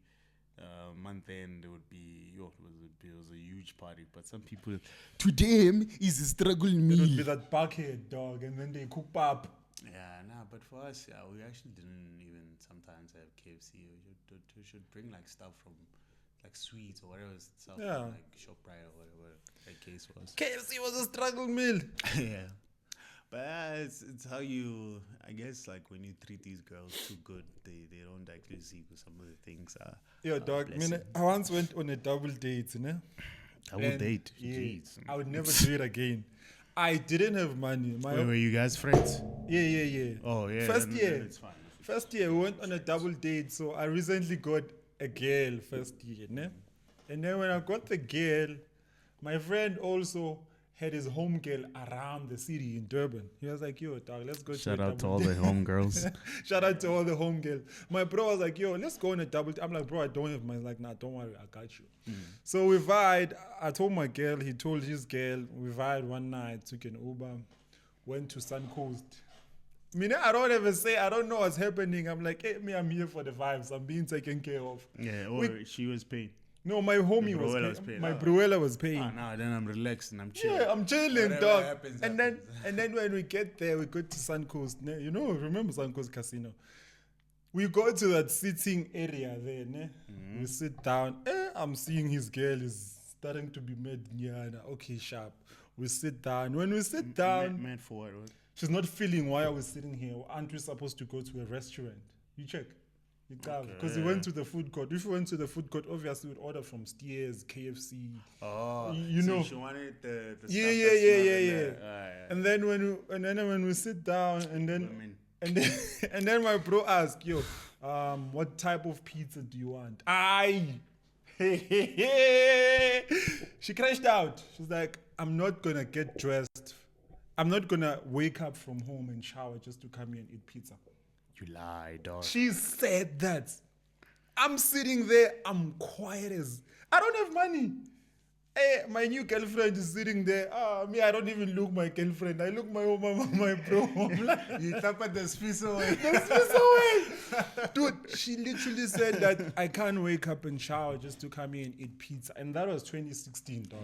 month end, it would be, it was a huge party. But some people, to them, is a struggle It meal. would be that bucket, dog, and then they cook up. Yeah, but for us, we actually didn't even sometimes have KFC. We should bring like stuff from like sweets or whatever stuff, like ShopRite or whatever that case was. KFC was a struggle meal. Yeah. But it's how you, I guess, like when you treat these girls too good, they don't actually see what some of the things are. Yo, dog, I once went on a double date, you know? Double date? Yeah, Jeez. I would never do it again. I didn't have money. Wait, were you guys friends? Yeah. Oh, yeah. First then year. it's fine. First year, we went on a double date. So I recently got a girl first year, ne? And then when I got the girl, My friend also had his home girl around the city in Durban. He was like, yo, dog, let's go Shout to a out to double all date. the homegirls. Shout out to all the home girls. My bro was like, yo, let's go on a double date. I'm like, bro, I don't have money. He's like, nah, don't worry, I got you. So we vied. I told my girl, he told his girl. We vied one night, took an Uber, went to Sun Coast. I don't ever say, I don't know what's happening. I'm like, hey, I'm here for the vibes. I'm being taken care of. Yeah, or she was paid. No, my homie The was Bruella paying. was paying. My Oh. Bruella was paying. Ah, now then I'm relaxed and I'm chill. Yeah, I'm chilling, Whatever dog. happens, and happens. then when we get there, we go to Suncoast. Remember Suncoast Casino? We go to that sitting area there. Ne? We sit down. I'm seeing his girl is starting to be mad. Okay, sharp. We sit down. When we sit down, Mad for what? she's not feeling why are we sitting here. Aren't we supposed to go to a restaurant? You check. Because we went to the food court. If we went to the food court, obviously we'd order from Steers, KFC. Oh, You so know. she wanted the stuff Yeah. that's not in there. Ah, And then when we sit down, and then Women. and then my bro asked, yo, what type of pizza do you want? She crashed out. She's like, I'm not gonna get dressed. I'm not gonna wake up from home and shower just to come here and eat pizza. You lie, dog. She said that. I'm sitting there, I'm quiet as I don't have money. Hey, my new girlfriend is sitting there. I don't even look my girlfriend. I look my bro. I'm like, You tap at the space away. dude, she literally said that I can't wake up and shower just to come here and eat pizza. And that was 2016, dog.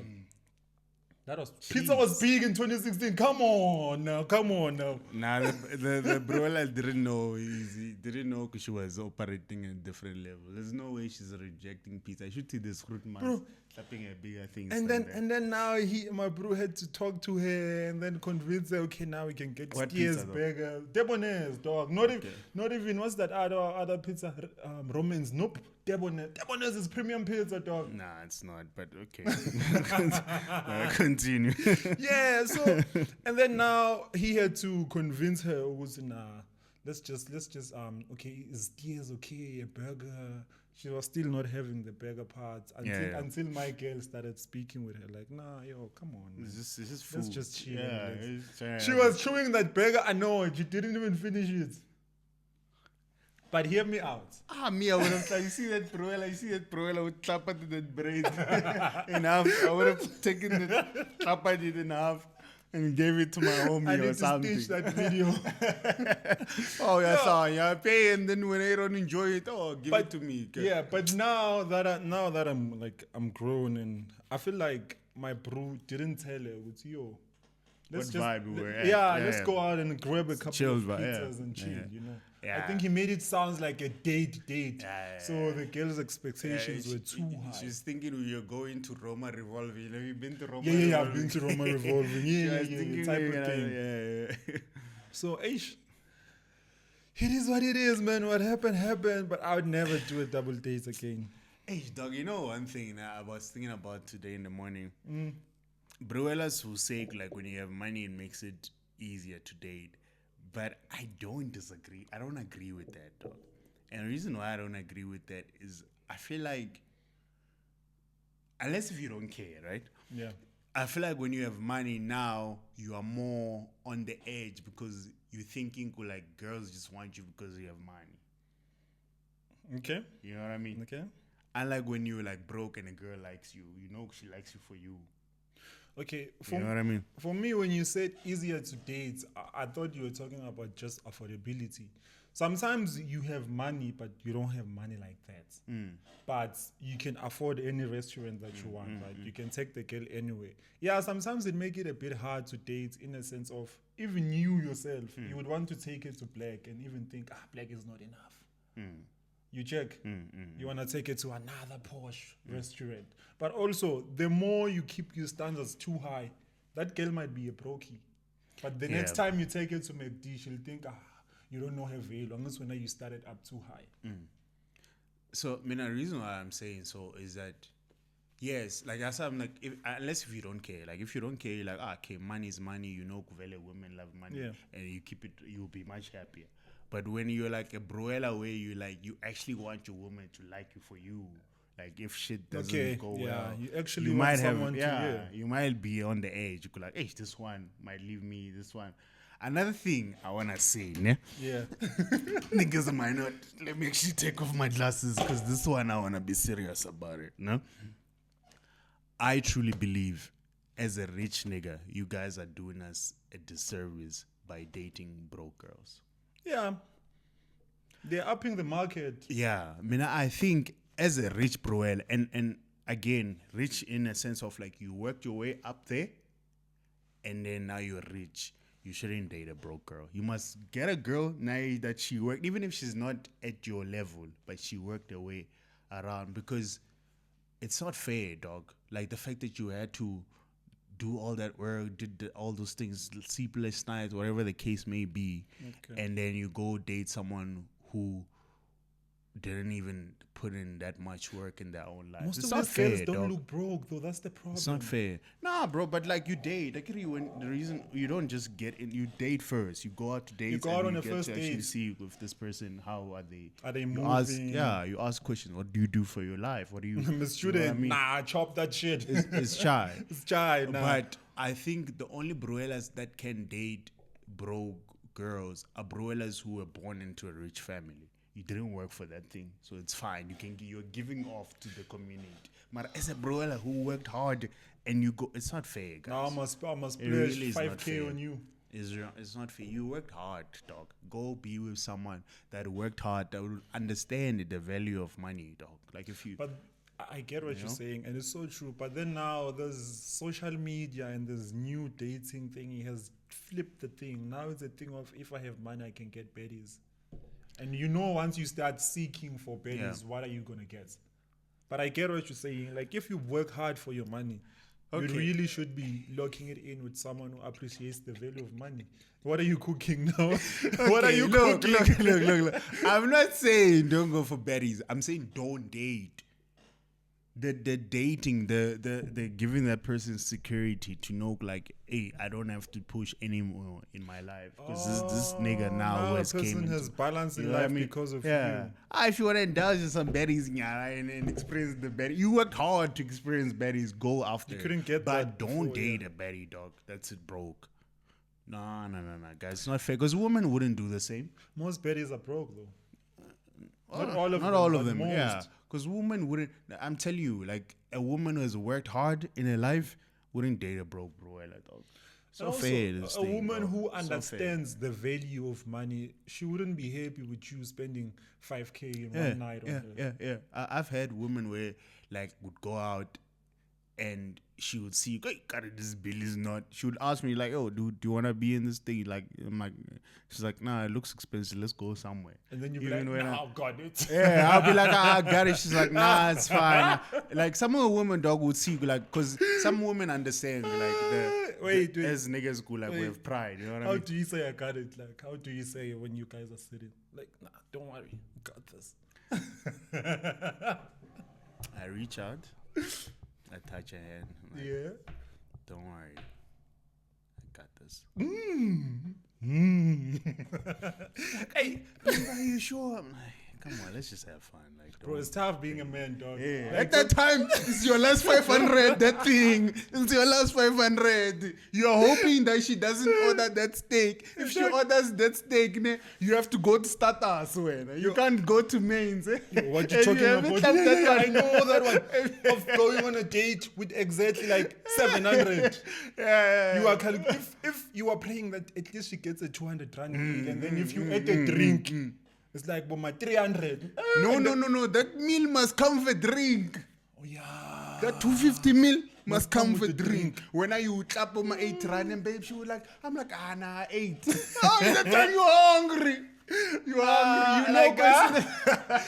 That was pizza was big in 2016. Come on now. Nah, the Bruella didn't know. He didn't know because she was operating at a different level. There's no way she's rejecting pizza. I should see this fruit man slapping a bigger thing. And then now my bro had to talk to her and then convince her. Okay, now we can get What Steers pizza, though? burger, Debonairs, dog. Not even what's that other pizza? Romans. Nope. Debonairs is premium pizza, dog. Nah, it's not. But okay, continue. Yeah. So and then now he had to convince her. Was let's just okay, is Steers okay? A burger. She was still not having the burger parts until my girl started speaking with her. Like, nah, yo, come on. It's just food. Let's just chill. Yeah, She was chewing that burger. I know she didn't even finish it. But hear me out. I would have tried. You see that Bruella would clap at that bread in half. I would have taken the clap at it in half and gave it to my homie I or need to something. stitch that video. Oh, yeah, son, yeah, pay, and then when I don't enjoy it, give it to me. Okay? Yeah, but now that I'm grown and I feel like my bro didn't tell her, "What's yo? What vibe we were at. Let's Yeah. go out and grab a couple Chill of vibe, yeah. pizzas and chill." Yeah. You know. I Yeah. think he made it sound like a date. Yeah. So the girl's expectations were too high. She's thinking you're going to Roma Revolving. Have you been to Roma Yeah, I've been to Roma Revolving. She Yeah, was thinking type you of know, thing. yeah. So, it is what it is, man. What happened. But I would never do a double date again. Hey, dog, you know one thing I was thinking about today in the morning? Bruellas who say, like, when you have money, it makes it easier to date. But I don't disagree. I don't agree with that, dog. And the reason why I don't agree with that is I feel like, unless if you don't care, right? Yeah. I feel like when you have money now, you are more on the edge because you're thinking, like, girls just want you because you have money. Okay. You know what I mean? Okay. Unlike when you're like broke and a girl likes you, you know she likes you for you. Okay. You know what I mean? For me, when you said easier to date, I thought you were talking about just affordability. Sometimes you have money, but you don't have money like that. But you can afford any restaurant that you want, right? You can take the girl anywhere. Yeah, sometimes it make it a bit hard to date in a sense of even you yourself, you would want to take it to Black and even think, Black is not enough. You check. You want to take it to another posh restaurant. But also, the more you keep your standards too high, that girl might be a brokey. But the next time you take it to McD, she'll think, you don't know her value, unless when you started up too high. So, the reason why I'm saying so is that, yes, like I said, I'm like, unless if you don't care. Like, if you don't care, you're like, okay, money is money, you know, Kuvele women love money, and you keep it, you'll be much happier. But when you're like a Bruella where you actually want your woman to like you for you, Like if shit doesn't go well, you actually you want might have someone to, you might be on the edge. You could like, hey, this one might leave me. This one. Another thing I wanna say, ne? yeah. Niggas might not. Let me actually take off my glasses because this one I wanna be serious about it. No, I truly believe, as a rich nigga, you guys are doing us a disservice by dating broke girls. Yeah. They're upping the market. Yeah, I mean, I think as a rich broel, and again, rich in a sense of like you worked your way up there, and then now you're rich. You shouldn't date a broke girl. You must get a girl now that she worked, even if she's not at your level, but she worked her way around, because it's not fair, dog. Like the fact that you had to do all that work, all those things, sleepless nights, whatever the case may be, and then you go date someone who didn't even put in that much work in their own life. Most It's of not these girls fair, don't dog. look broke, though. That's the problem. It's not fair. Nah, bro, but like you date. Like the reason you don't just get in, you date first. You go out to date. go out on you a get first to actually date. see with this person, how are they? Are they You ask, moving? you ask questions. What do you do for your life? What do you? I'm a you know student. what I mean? Nah, chop that shit. It's shy. It's shy. Nah. But I think the only broelas that can date broke girls are broelas who were born into a rich family. You didn't work for that thing, so it's fine. You're giving off to the community. But as a broela who worked hard and you go, it's not fair, guys. now I must splash really is not 5K fair. on you. It's not fair. You worked hard, dog. Go be with someone that worked hard, that will understand the value of money, dog. Like if you, But I get what You you're know? saying, and it's so true. But then now there's social media and this new dating thing. He has flipped the thing. Now it's a thing of if I have money, I can get baddies. And you know, once you start seeking for baddies, what are you gonna get? But I get what you're saying. Like if you work hard for your money, you really should be locking it in with someone who appreciates the value of money. What are you cooking now? What are you cooking? Look. I'm not saying don't go for baddies. I'm saying don't date. The dating, the giving that person security to know like, hey, I don't have to push anymore in my life because this nigga now has a person came has into, balance in you know what life I mean? because of yeah. you. If you want to indulge in some baddies and experience the baddie, you worked hard to experience baddies. Go after. You couldn't get but that don't before, date a baddie, dog. That's it, broke. No, guys, it's not fair because women wouldn't do the same. Most baddies are broke though. Not all of them, all but of them. Yeah, most. because women wouldn't. I'm telling you, like a woman who has worked hard in her life wouldn't date a broke broella, dog. It's And not also, fair. This a thing, woman bro. who It's not fair. understands the value of money, she wouldn't be happy with you spending 5K in one night on her. Yeah. I've had women where like would go out and she would see, hey, God, this bill is not. She would ask me like, oh, do you want to be in this thing? Like, I'm like, she's like, nah, it looks expensive. Let's go somewhere. And then you'll be Even like, when nah, got it. Yeah, I'll be like, I got it. She's like, nah, it's fine. Like some of the women, dog, would see, like, because some women understand, like, Wait. as niggas go, like, we have pride, you know what I How mean? do you say I got it? Like, how do you say it when you guys are sitting? Like, nah, don't worry, we got this. I reach out, I touch her hand, I'm like, Yeah. don't worry, I got this. Hey, are you sure? I'm like, come on, let's just have fun. Like, Bro, it's tough being a man, dog. yeah. Like, At that time, it's your last 500, that thing. It's your last 500. You're hoping that she doesn't order that steak. If she orders that steak, you have to go to starters. You can't go to mains. what you And talking haven't about? tapped that Yeah, one. I know that one. Of going on a date with exactly like 700. Yeah. You are if you are playing that, at least she gets a 200 rand meal, and then if you add a drink, it's like my 300. No. That meal must come with drink. Oh yeah. That 250 mil must come with drink. When you clap on my 8 rand and babe, she was like, I'm like, nah, 8. Oh, that time you're hungry. You're hungry. You know,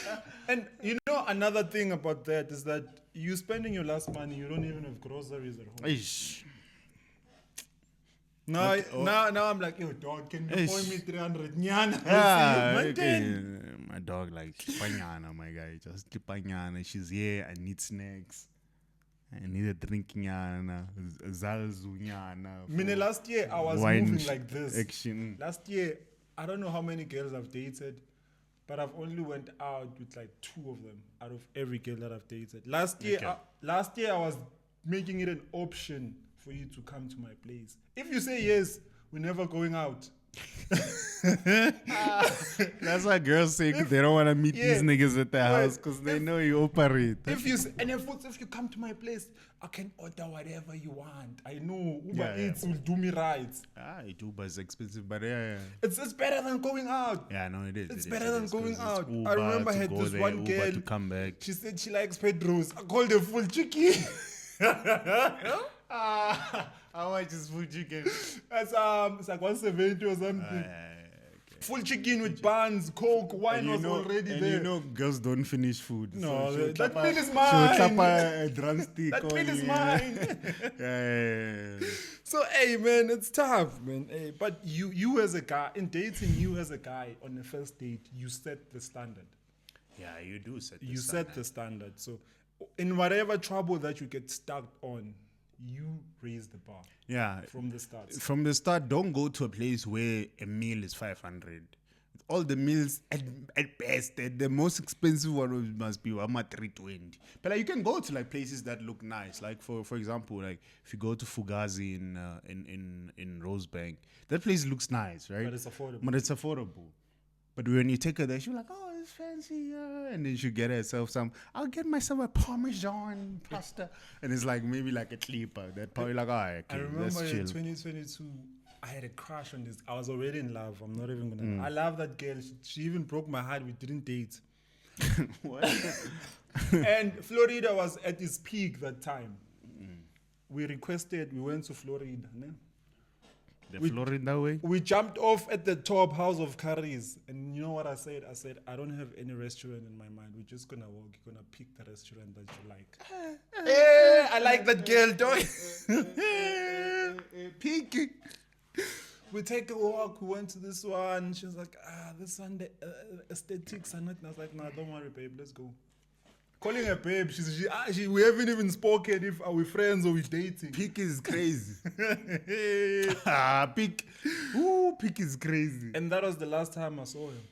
And you know another thing about that is that you spending your last money, you don't even have groceries at home. Ish. Now I'm like, yo, dog, can you pour me 300 nyana? Yeah, Man, okay. then- My dog likes panyana, my guy. Just panyana. She's here. I need snacks. I need a drink nyana. Zalzu nyana. Mine, last year I was wine moving like this. Action. Last year, I don't know how many girls I've dated. but I've only went out with like 2 of them out of every girl that I've dated. Last year I was making it an option for you to come to my place. If you say yes, we're never going out. That's why girls say they don't want to meet these niggas at their house because they know you operate. If you come to my place, I can order whatever you want. I know Uber Eats will do me right. Uber is expensive, but It's better than going out. Yeah, no, it is. It's better than going out. Uber, I remember I had to go this there, one Uber girl. to come back. She said she likes Pedro's. I called her full chicken. How much is full chicken? It's like 170 or something. Full chicken with buns, Coke, wine was already and there. you know girls don't finish food. No, so that meal is she'll mine. clap a drumstick. That on meal is you. mine. So, hey, man, it's tough, man. Hey, but you as a guy, in dating you as a guy on the first date, you set the standard. Yeah, you do set the You standard. set the standard. So, in whatever trouble that you get stuck on, you raise the bar. Yeah. From the start. From the start, don't go to a place where a meal is 500. All the meals at best, the most expensive one must be 320. But like, you can go to like places that look nice. Like for example, like if you go to Fugazi in Rosebank, that place looks nice, right? But it's affordable. But when you take her there, she's like, oh, it's fancy. And then she get herself I'll get myself a Parmesan pasta. And it's like maybe like a clipper. That probably like, all right, okay, I remember let's in chill. 2022, I had a crush on this. I was already in love. I'm not even going to. I love that girl. She even broke my heart. We didn't date. What? And Florida was at its peak that time. We went to Florida. Ne? Florida way? We jumped off at the top House of Curries. And you know what I said? I said, I don't have any restaurant in my mind. We're just going to walk. You're going to pick the restaurant that you like. Hey, I like that girl, dog. Peak. We take a walk. We went to this one. She was like, this one, the aesthetics are not. And I was like, nah, don't worry, babe. Let's go. Calling her babe. We haven't even spoken if are we friends or we dating. Peak is crazy. Peak. Peak is crazy. And that was the last time I saw him.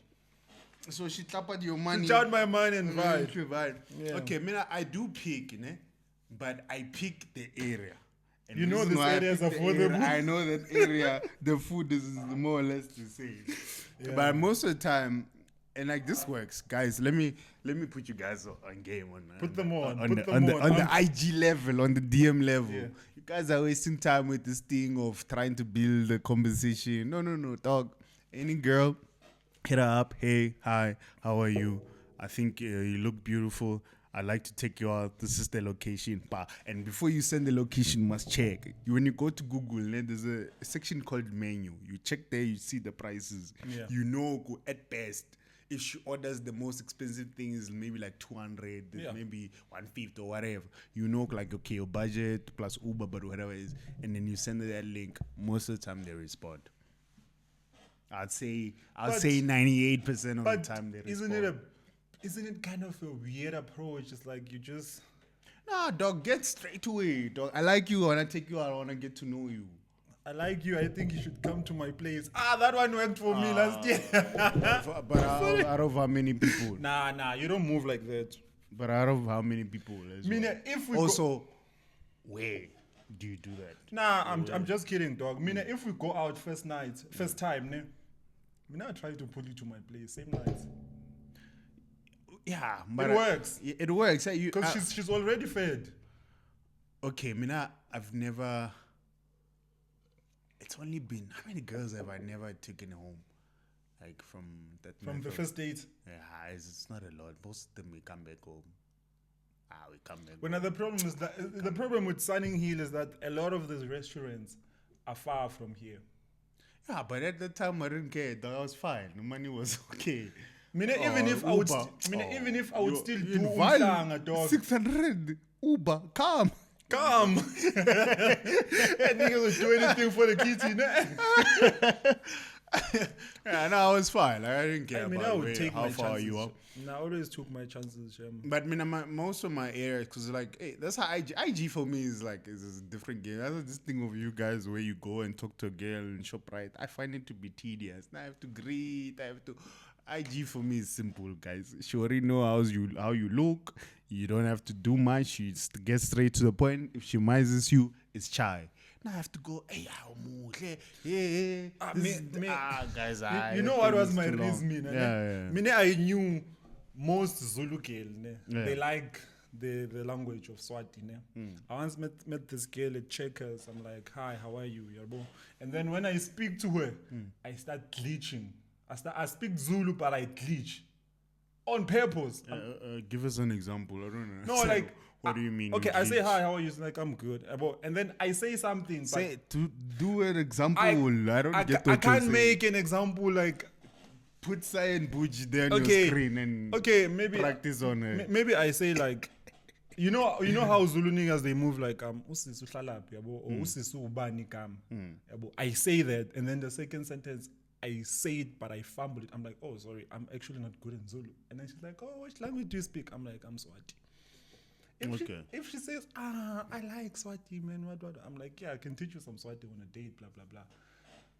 So she tapped your money. She charged my money and vibe. Yeah. Okay, I do pick, but I pick the area. And You know reason this why I area is pick the affordable. area, I know that area, the food is more or less the same. Yeah. But most of the time, and like this works, guys. Let me put you guys on game on. Put them on. On Put the them on. the IG level, on the DM level. Yeah. You guys are wasting time with this thing of trying to build a conversation. No, dog. Any girl, hit her up. Hey, hi, how are you? I think you look beautiful. I'd like to take you out. This is the location. And before you send the location, you must check. When you go to Google, there's a section called menu. You check there, you see the prices. Yeah. You know, at best, if she orders the most expensive things, maybe like 200, maybe 150 or whatever, you know, like, okay, your budget plus Uber, but whatever it is. And then you send her that link. Most of the time, they respond. I'd say 98% of the time they respond. Isn't it kind of a weird approach? It's like you just... Nah, dog, get straight to it, dog. I like you. I want to take you out. I want to get to know you. I like you. I think you should come to my place. That one worked for me last year. But out of how many people? Nah, you don't move like that. But out of how many people? If we where do you do that? Nah, I'm just kidding, dog. If we go out first time, I try to put you to my place, same night. Yeah, but it works. It works. Because she's already fed. Okay, I've never... It's only been... How many girls have I never taken home? Like from the first date? Yeah, it's not a lot. Most of them, we come back home. We come back Well, now the problem is that... The problem with Sunning Hill is that a lot of these restaurants are far from here. Yeah, but at that time, I didn't care. That was fine. The money was okay. Even if I would still do Umhlanga, dog. 600 Uber, come. That nigga would do anything for the kitty. Yeah, no, I was fine. I didn't care I about would take how my far chances. you are. I always took my chances. But most of my areas, because like, hey, that's how IG for me is like, is a different game. That's this thing of you guys where you go and talk to a girl and shop right. I find it to be tedious. Now I have to greet. IG for me is simple, guys. She already know how you look. You don't have to do much. You just get straight to the point. If she misses you, it's chai. Now I have to go, hey, how much? Hey. Guys, you know what was my reason? Yeah. I knew most Zulu girl, ne? They like the language of Swati. Ne? I once met this girl at Checkers. I'm like, hi, how are you? And then when I speak to her, I start glitching. I speak Zulu, but I glitch on purpose. Give us an example. I don't know. No, like, what do you mean? Okay, I say hi, how are you? She's like, I'm good. And then I say something. Do an example. I don't get what I can't make an example like. Put Sai and Buji there on your screen and maybe practice on it. Maybe I say like, you know how Zulu niggas they move like usisu hlalaphi yabo or usisu ubani kam yabo. I say that, and then the second sentence I say it but I fumble it. I'm like, oh sorry, I'm actually not good in Zulu. And then she's like, oh, which language do you speak? I'm like, I'm Swati. If she says, I like Swati, man, what? I'm like, yeah, I can teach you some Swati on a date, blah blah blah.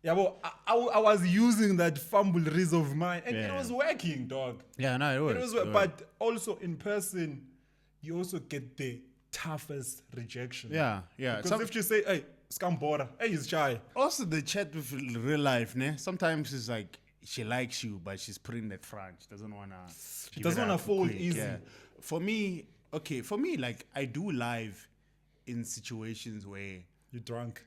Yeah, well, I was using that fumbleries of mine, and it was working, dog. Yeah, no, it was. But also in person, you also get the toughest rejection. Yeah. Because if you say, hey, Scambora, hey, he's shy. Also, the chat with real life, ne? Sometimes it's like she likes you, but she's putting that front. She doesn't wanna. She doesn't wanna fold easy. Yeah. For me, like I do live in situations where you're drunk.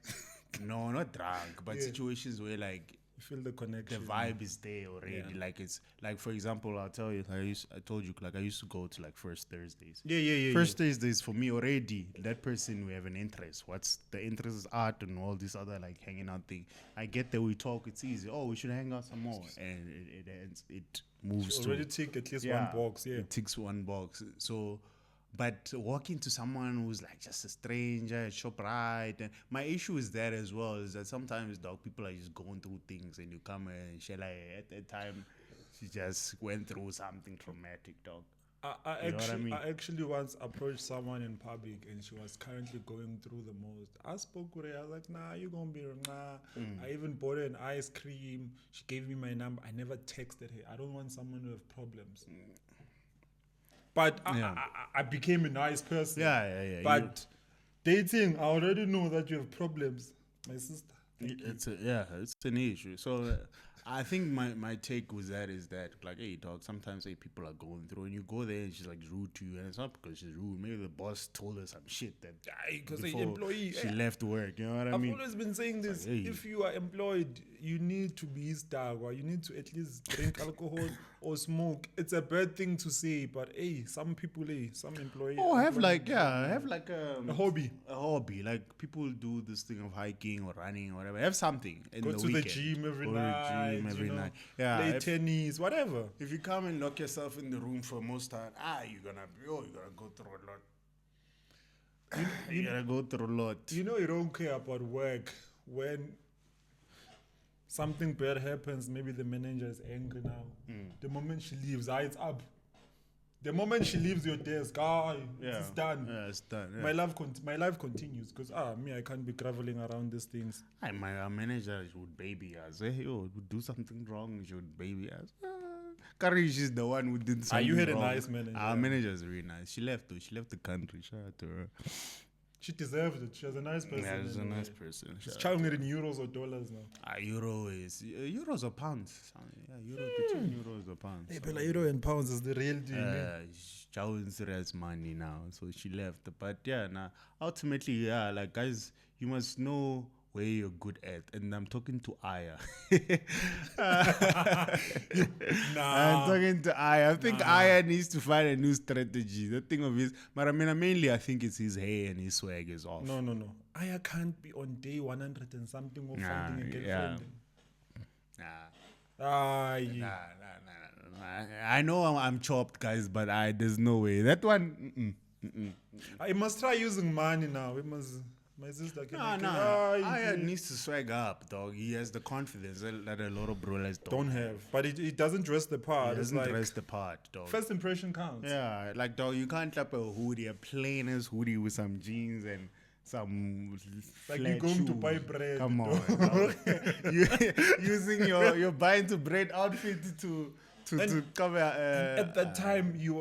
No, not drunk, but situations where like you feel the connection. The vibe is there already. Yeah. Like it's like, for example, I'll tell you. I told you like I used to go to like First Thursdays. Yeah. First Thursdays for me already. That person we have an interest. What's the interest is art and all this other like hanging out thing. I get there, we talk. It's easy. Oh, we should hang out some more, and it ends. It moves. Already tick at least one box. Yeah, it ticks one box. So. But walking to someone who's like just a stranger, shop right, and my issue is that as well, is that sometimes dog people are just going through things and you come and share like at that time she just went through something traumatic, dog. I actually once approached someone in public and she was currently going through the most. I spoke with her, I was like, nah, you're gonna be I even bought her an ice cream. She gave me my number. I never texted her. I don't want someone who have problems. But I became a nice person. Yeah. But dating, I already know that you have problems, my sister. It's an issue. So I think my take with that is that like, hey dog, sometimes people are going through and you go there and she's like rude to you, and it's not because she's rude. Maybe the boss told her some shit that because the employee she left work. You know what I mean? I've always been saying this. Like, hey, if you are employed, you need to be his dog, or you need to at least drink alcohol or smoke. It's a bad thing to say, but hey, some people, some employees. Oh, have like a hobby. A hobby. Like people do this thing of hiking or running or whatever. Have something in Go the to weekend. the gym every night. Yeah. Play tennis, whatever. If you come and lock yourself in the room for most time, you're gonna go through a lot. You're gonna go through a lot. You know, you don't care about work when something bad happens. Maybe the manager is angry now. The moment she leaves, it's up. The moment she leaves your desk, it's done. Yeah, it's done. Yeah. My life continues because I can't be traveling around these things. My manager would baby us. Would do something wrong, she would baby us. Curry, she's the one who did something you had wrong. A nice manager. Our manager is really nice. She left though. She left the country. Shout out to her. She deserved it. She was a nice person. Yeah, she's a nice person. She's charging it in euros or dollars now. Euros or pounds. Yeah, between euros or pounds. Hey, but euro and pounds is the real deal. She's charging serious money now, so she left. But ultimately, like guys, you must know where you're good at, and I'm talking to Aya. I'm talking to Aya. I think Aya needs to find a new strategy. The thing of his, but mainly I think it's his hair and his swag is off. No. Aya can't be on day 100 and something of finding a girlfriend. I know I'm chopped, guys, but there's no way. That one. I must try using money now. My sister can Aya needs to swag up, dog. He has the confidence that a lot of brawlers don't have. But it doesn't dress the part. It doesn't dress the part, dog. First impression counts. Yeah, like, dog, you can't clap a hoodie, a plain ass hoodie with some jeans and some like you're going shoes to buy bread. Come on, you're using your buying to bread outfit to to cover. At that time, you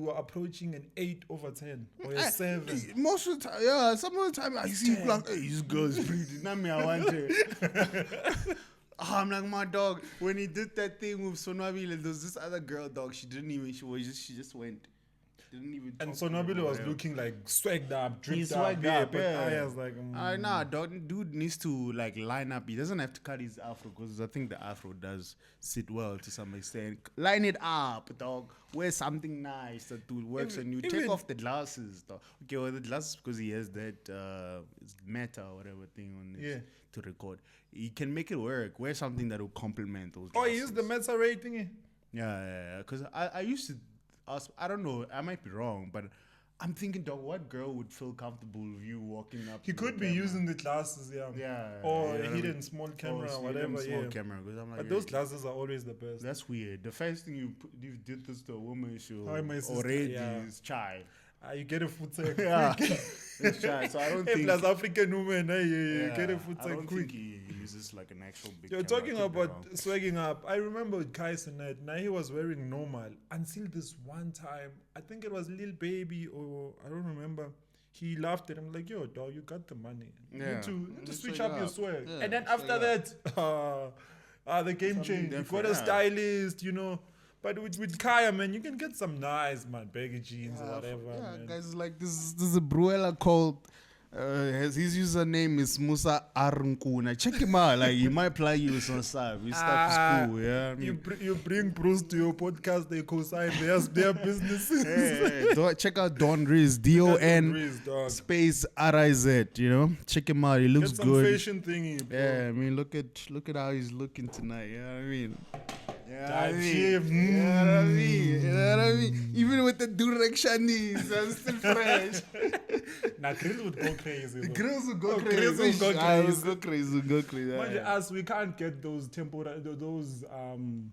were approaching an 8/10 or a 7. Most of the time, yeah. Some of the time, I see people like, hey, this girl's pretty. Not me, I want it. I'm like, my dog. When he did that thing with Sonwabile, there was this other girl, dog. She just went. Didn't even. And talk to Sonwabile me or was whatever. looking like swagged up, He's dripped up. swagged Yeah, up, but yeah. I was like, Nah, dude needs to like line up. He doesn't have to cut his afro because I think the afro does sit well to some extent. Line it up, dog. Wear something nice that dude works on you. Take off the glasses, dog. Okay, well the glasses because he has that meta or whatever thing on this to record. He can make it work. Wear something that will complement those. oh, Glasses. he used the Meta rating. Yeah. Because I used to ask. I don't know. I might be wrong, but I'm thinking, dog, what girl would feel comfortable with you walking up? He to could the be camera? using the glasses, Yeah. or you know a what I hidden mean? small camera, Or or whatever. small Yeah. camera. Because I'm like, But those glasses are always the best. that's weird. The first thing you did this to a woman, she Hi, my sister, already yeah. is chai. You get a foot tag. Yeah, it's chai. So I don't Hey, think. plus African woman, hey, you get a yeah, foot I tag don't quick. think he uses like an actual big. You're camera. talking I could be about wrong. swagging up. I remember with Kai Sinet, now he was wearing normal until this one time. I think it was Lil Baby or I don't remember. He laughed at him like, yo, dog, you got the money. You Yeah. need to Just switch swag up your up. swag. Yeah, And then swag after up. that, the game Something changed. You got different, a yeah. stylist, you know. But with Kaya, man, you can get some nice, man, baggy jeans or Yeah, whatever, yeah, man. guys, like this is a Bruella called. His username is Musa Arunkuna. Check him out. Like he might play you some stuff. His stuff is cool. Yeah, I mean, You bring Bruce to your podcast, they co-sign their businesses. check out Don Riz. DON Riz, dog. space RIZ. You know, check him out. He looks Get some good. fashion thingy, bro. Yeah, I mean, look at how he's looking tonight. Yeah, I mean. Yeah, I Type mean, shift. you know what I mean? You know what I mean? Even with the directionis, I'm still fresh. Nah, Grill would go crazy. The though. grills will go Oh, crazy. grills will go Ah, crazy. Go crazy, go crazy. Mind you, Yeah. us, we can't get those those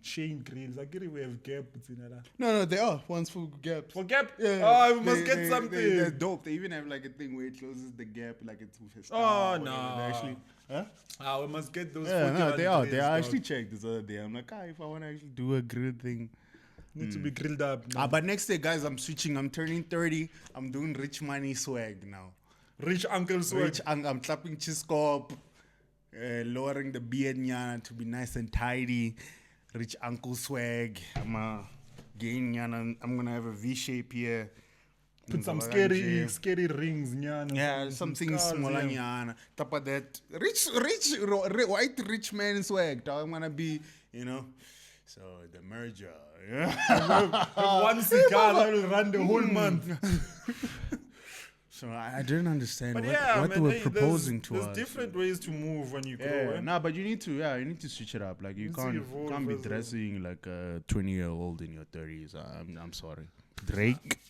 chain grills. I get it, we have Gap. No, they are ones for gaps. For Gap? Yeah, Oh, we must get they, something. They're dope. They even have like a thing where it closes the gap, like it's with a star. Oh, or whatever. no. They actually, huh? We must get those. Yeah, no, 40 they are. grills, They are. I dog. actually checked this other day. I'm like, if I want to actually do a grill thing. Need to be grilled up. But next day, guys, I'm switching. I'm turning 30. I'm doing rich money swag now. Rich uncle swag. I'm clapping chiskop, lowering the beard nyana to be nice and tidy. Rich uncle swag. I'm a gain nyana. I'm gonna have a V shape here. Put some Ngizokanje. scary rings, nyana. Yeah, some something scars, smaller yeah. nyana. Top of that, white rich man swag. Dog. I'm gonna be, you know. So the merger. Yeah. Have one cigar that will run the whole month. So I didn't understand But what, yeah, what man, they were hey, proposing to there's us. different ways to move when you grow. Yeah, eh? nah, but you need to switch it up. Like you Need to can't evolve be as well. dressing like a 20-year-old in your 30s. I'm sorry, Drake,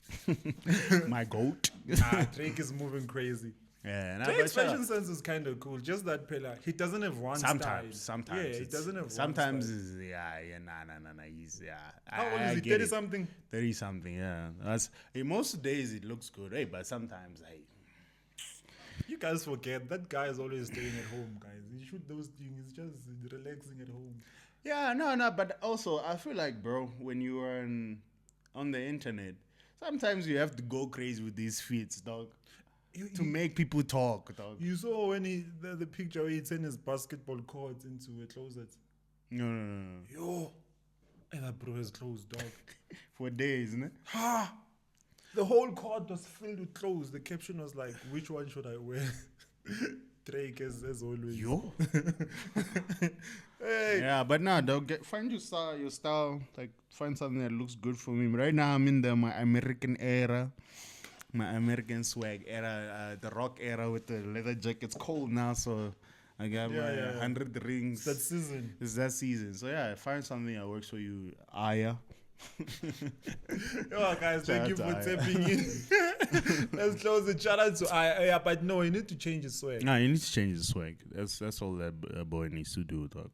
my goat. Nah, Drake is moving crazy. Yeah, nah, Drake's but shut fashion up. sense is kind of cool. Just that pillar. He doesn't have one Sometimes, style. sometimes, Yeah, he it's- doesn't have sometimes one style. is nah. He's How old I is he? get 30 it. something? 30 something. Yeah, that's most days it looks good. Hey, but sometimes You guys forget that guy is always staying at home, guys. He shoot those things. He's just relaxing at home. yeah, no, but also I feel like, bro, when you are on the internet, sometimes you have to go crazy with these feats, dog. To make people talk, dog. You saw when the picture where he turned his basketball court into a closet. No. Yo, and that bro is closed, dog. For days, ne? Ha! The whole court was filled with clothes. The caption was like, "Which one should I wear?" Drake as always. Yo. Hey. Yeah, but nah, dog. Find your style. Like, find something that looks good for me. Right now, I'm in my American era. My American swag era, the rock era with the leather jacket. It's cold now, so I got my 100 rings. That season. It's that season. So yeah, find something that works for you. Aya. Yo, guys, thank you Shout out for to tapping in. Let's close it. Shout out to Aya. But no, you need to change his swag. Nah, you need to change the swag. That's all that boy needs to do, dog.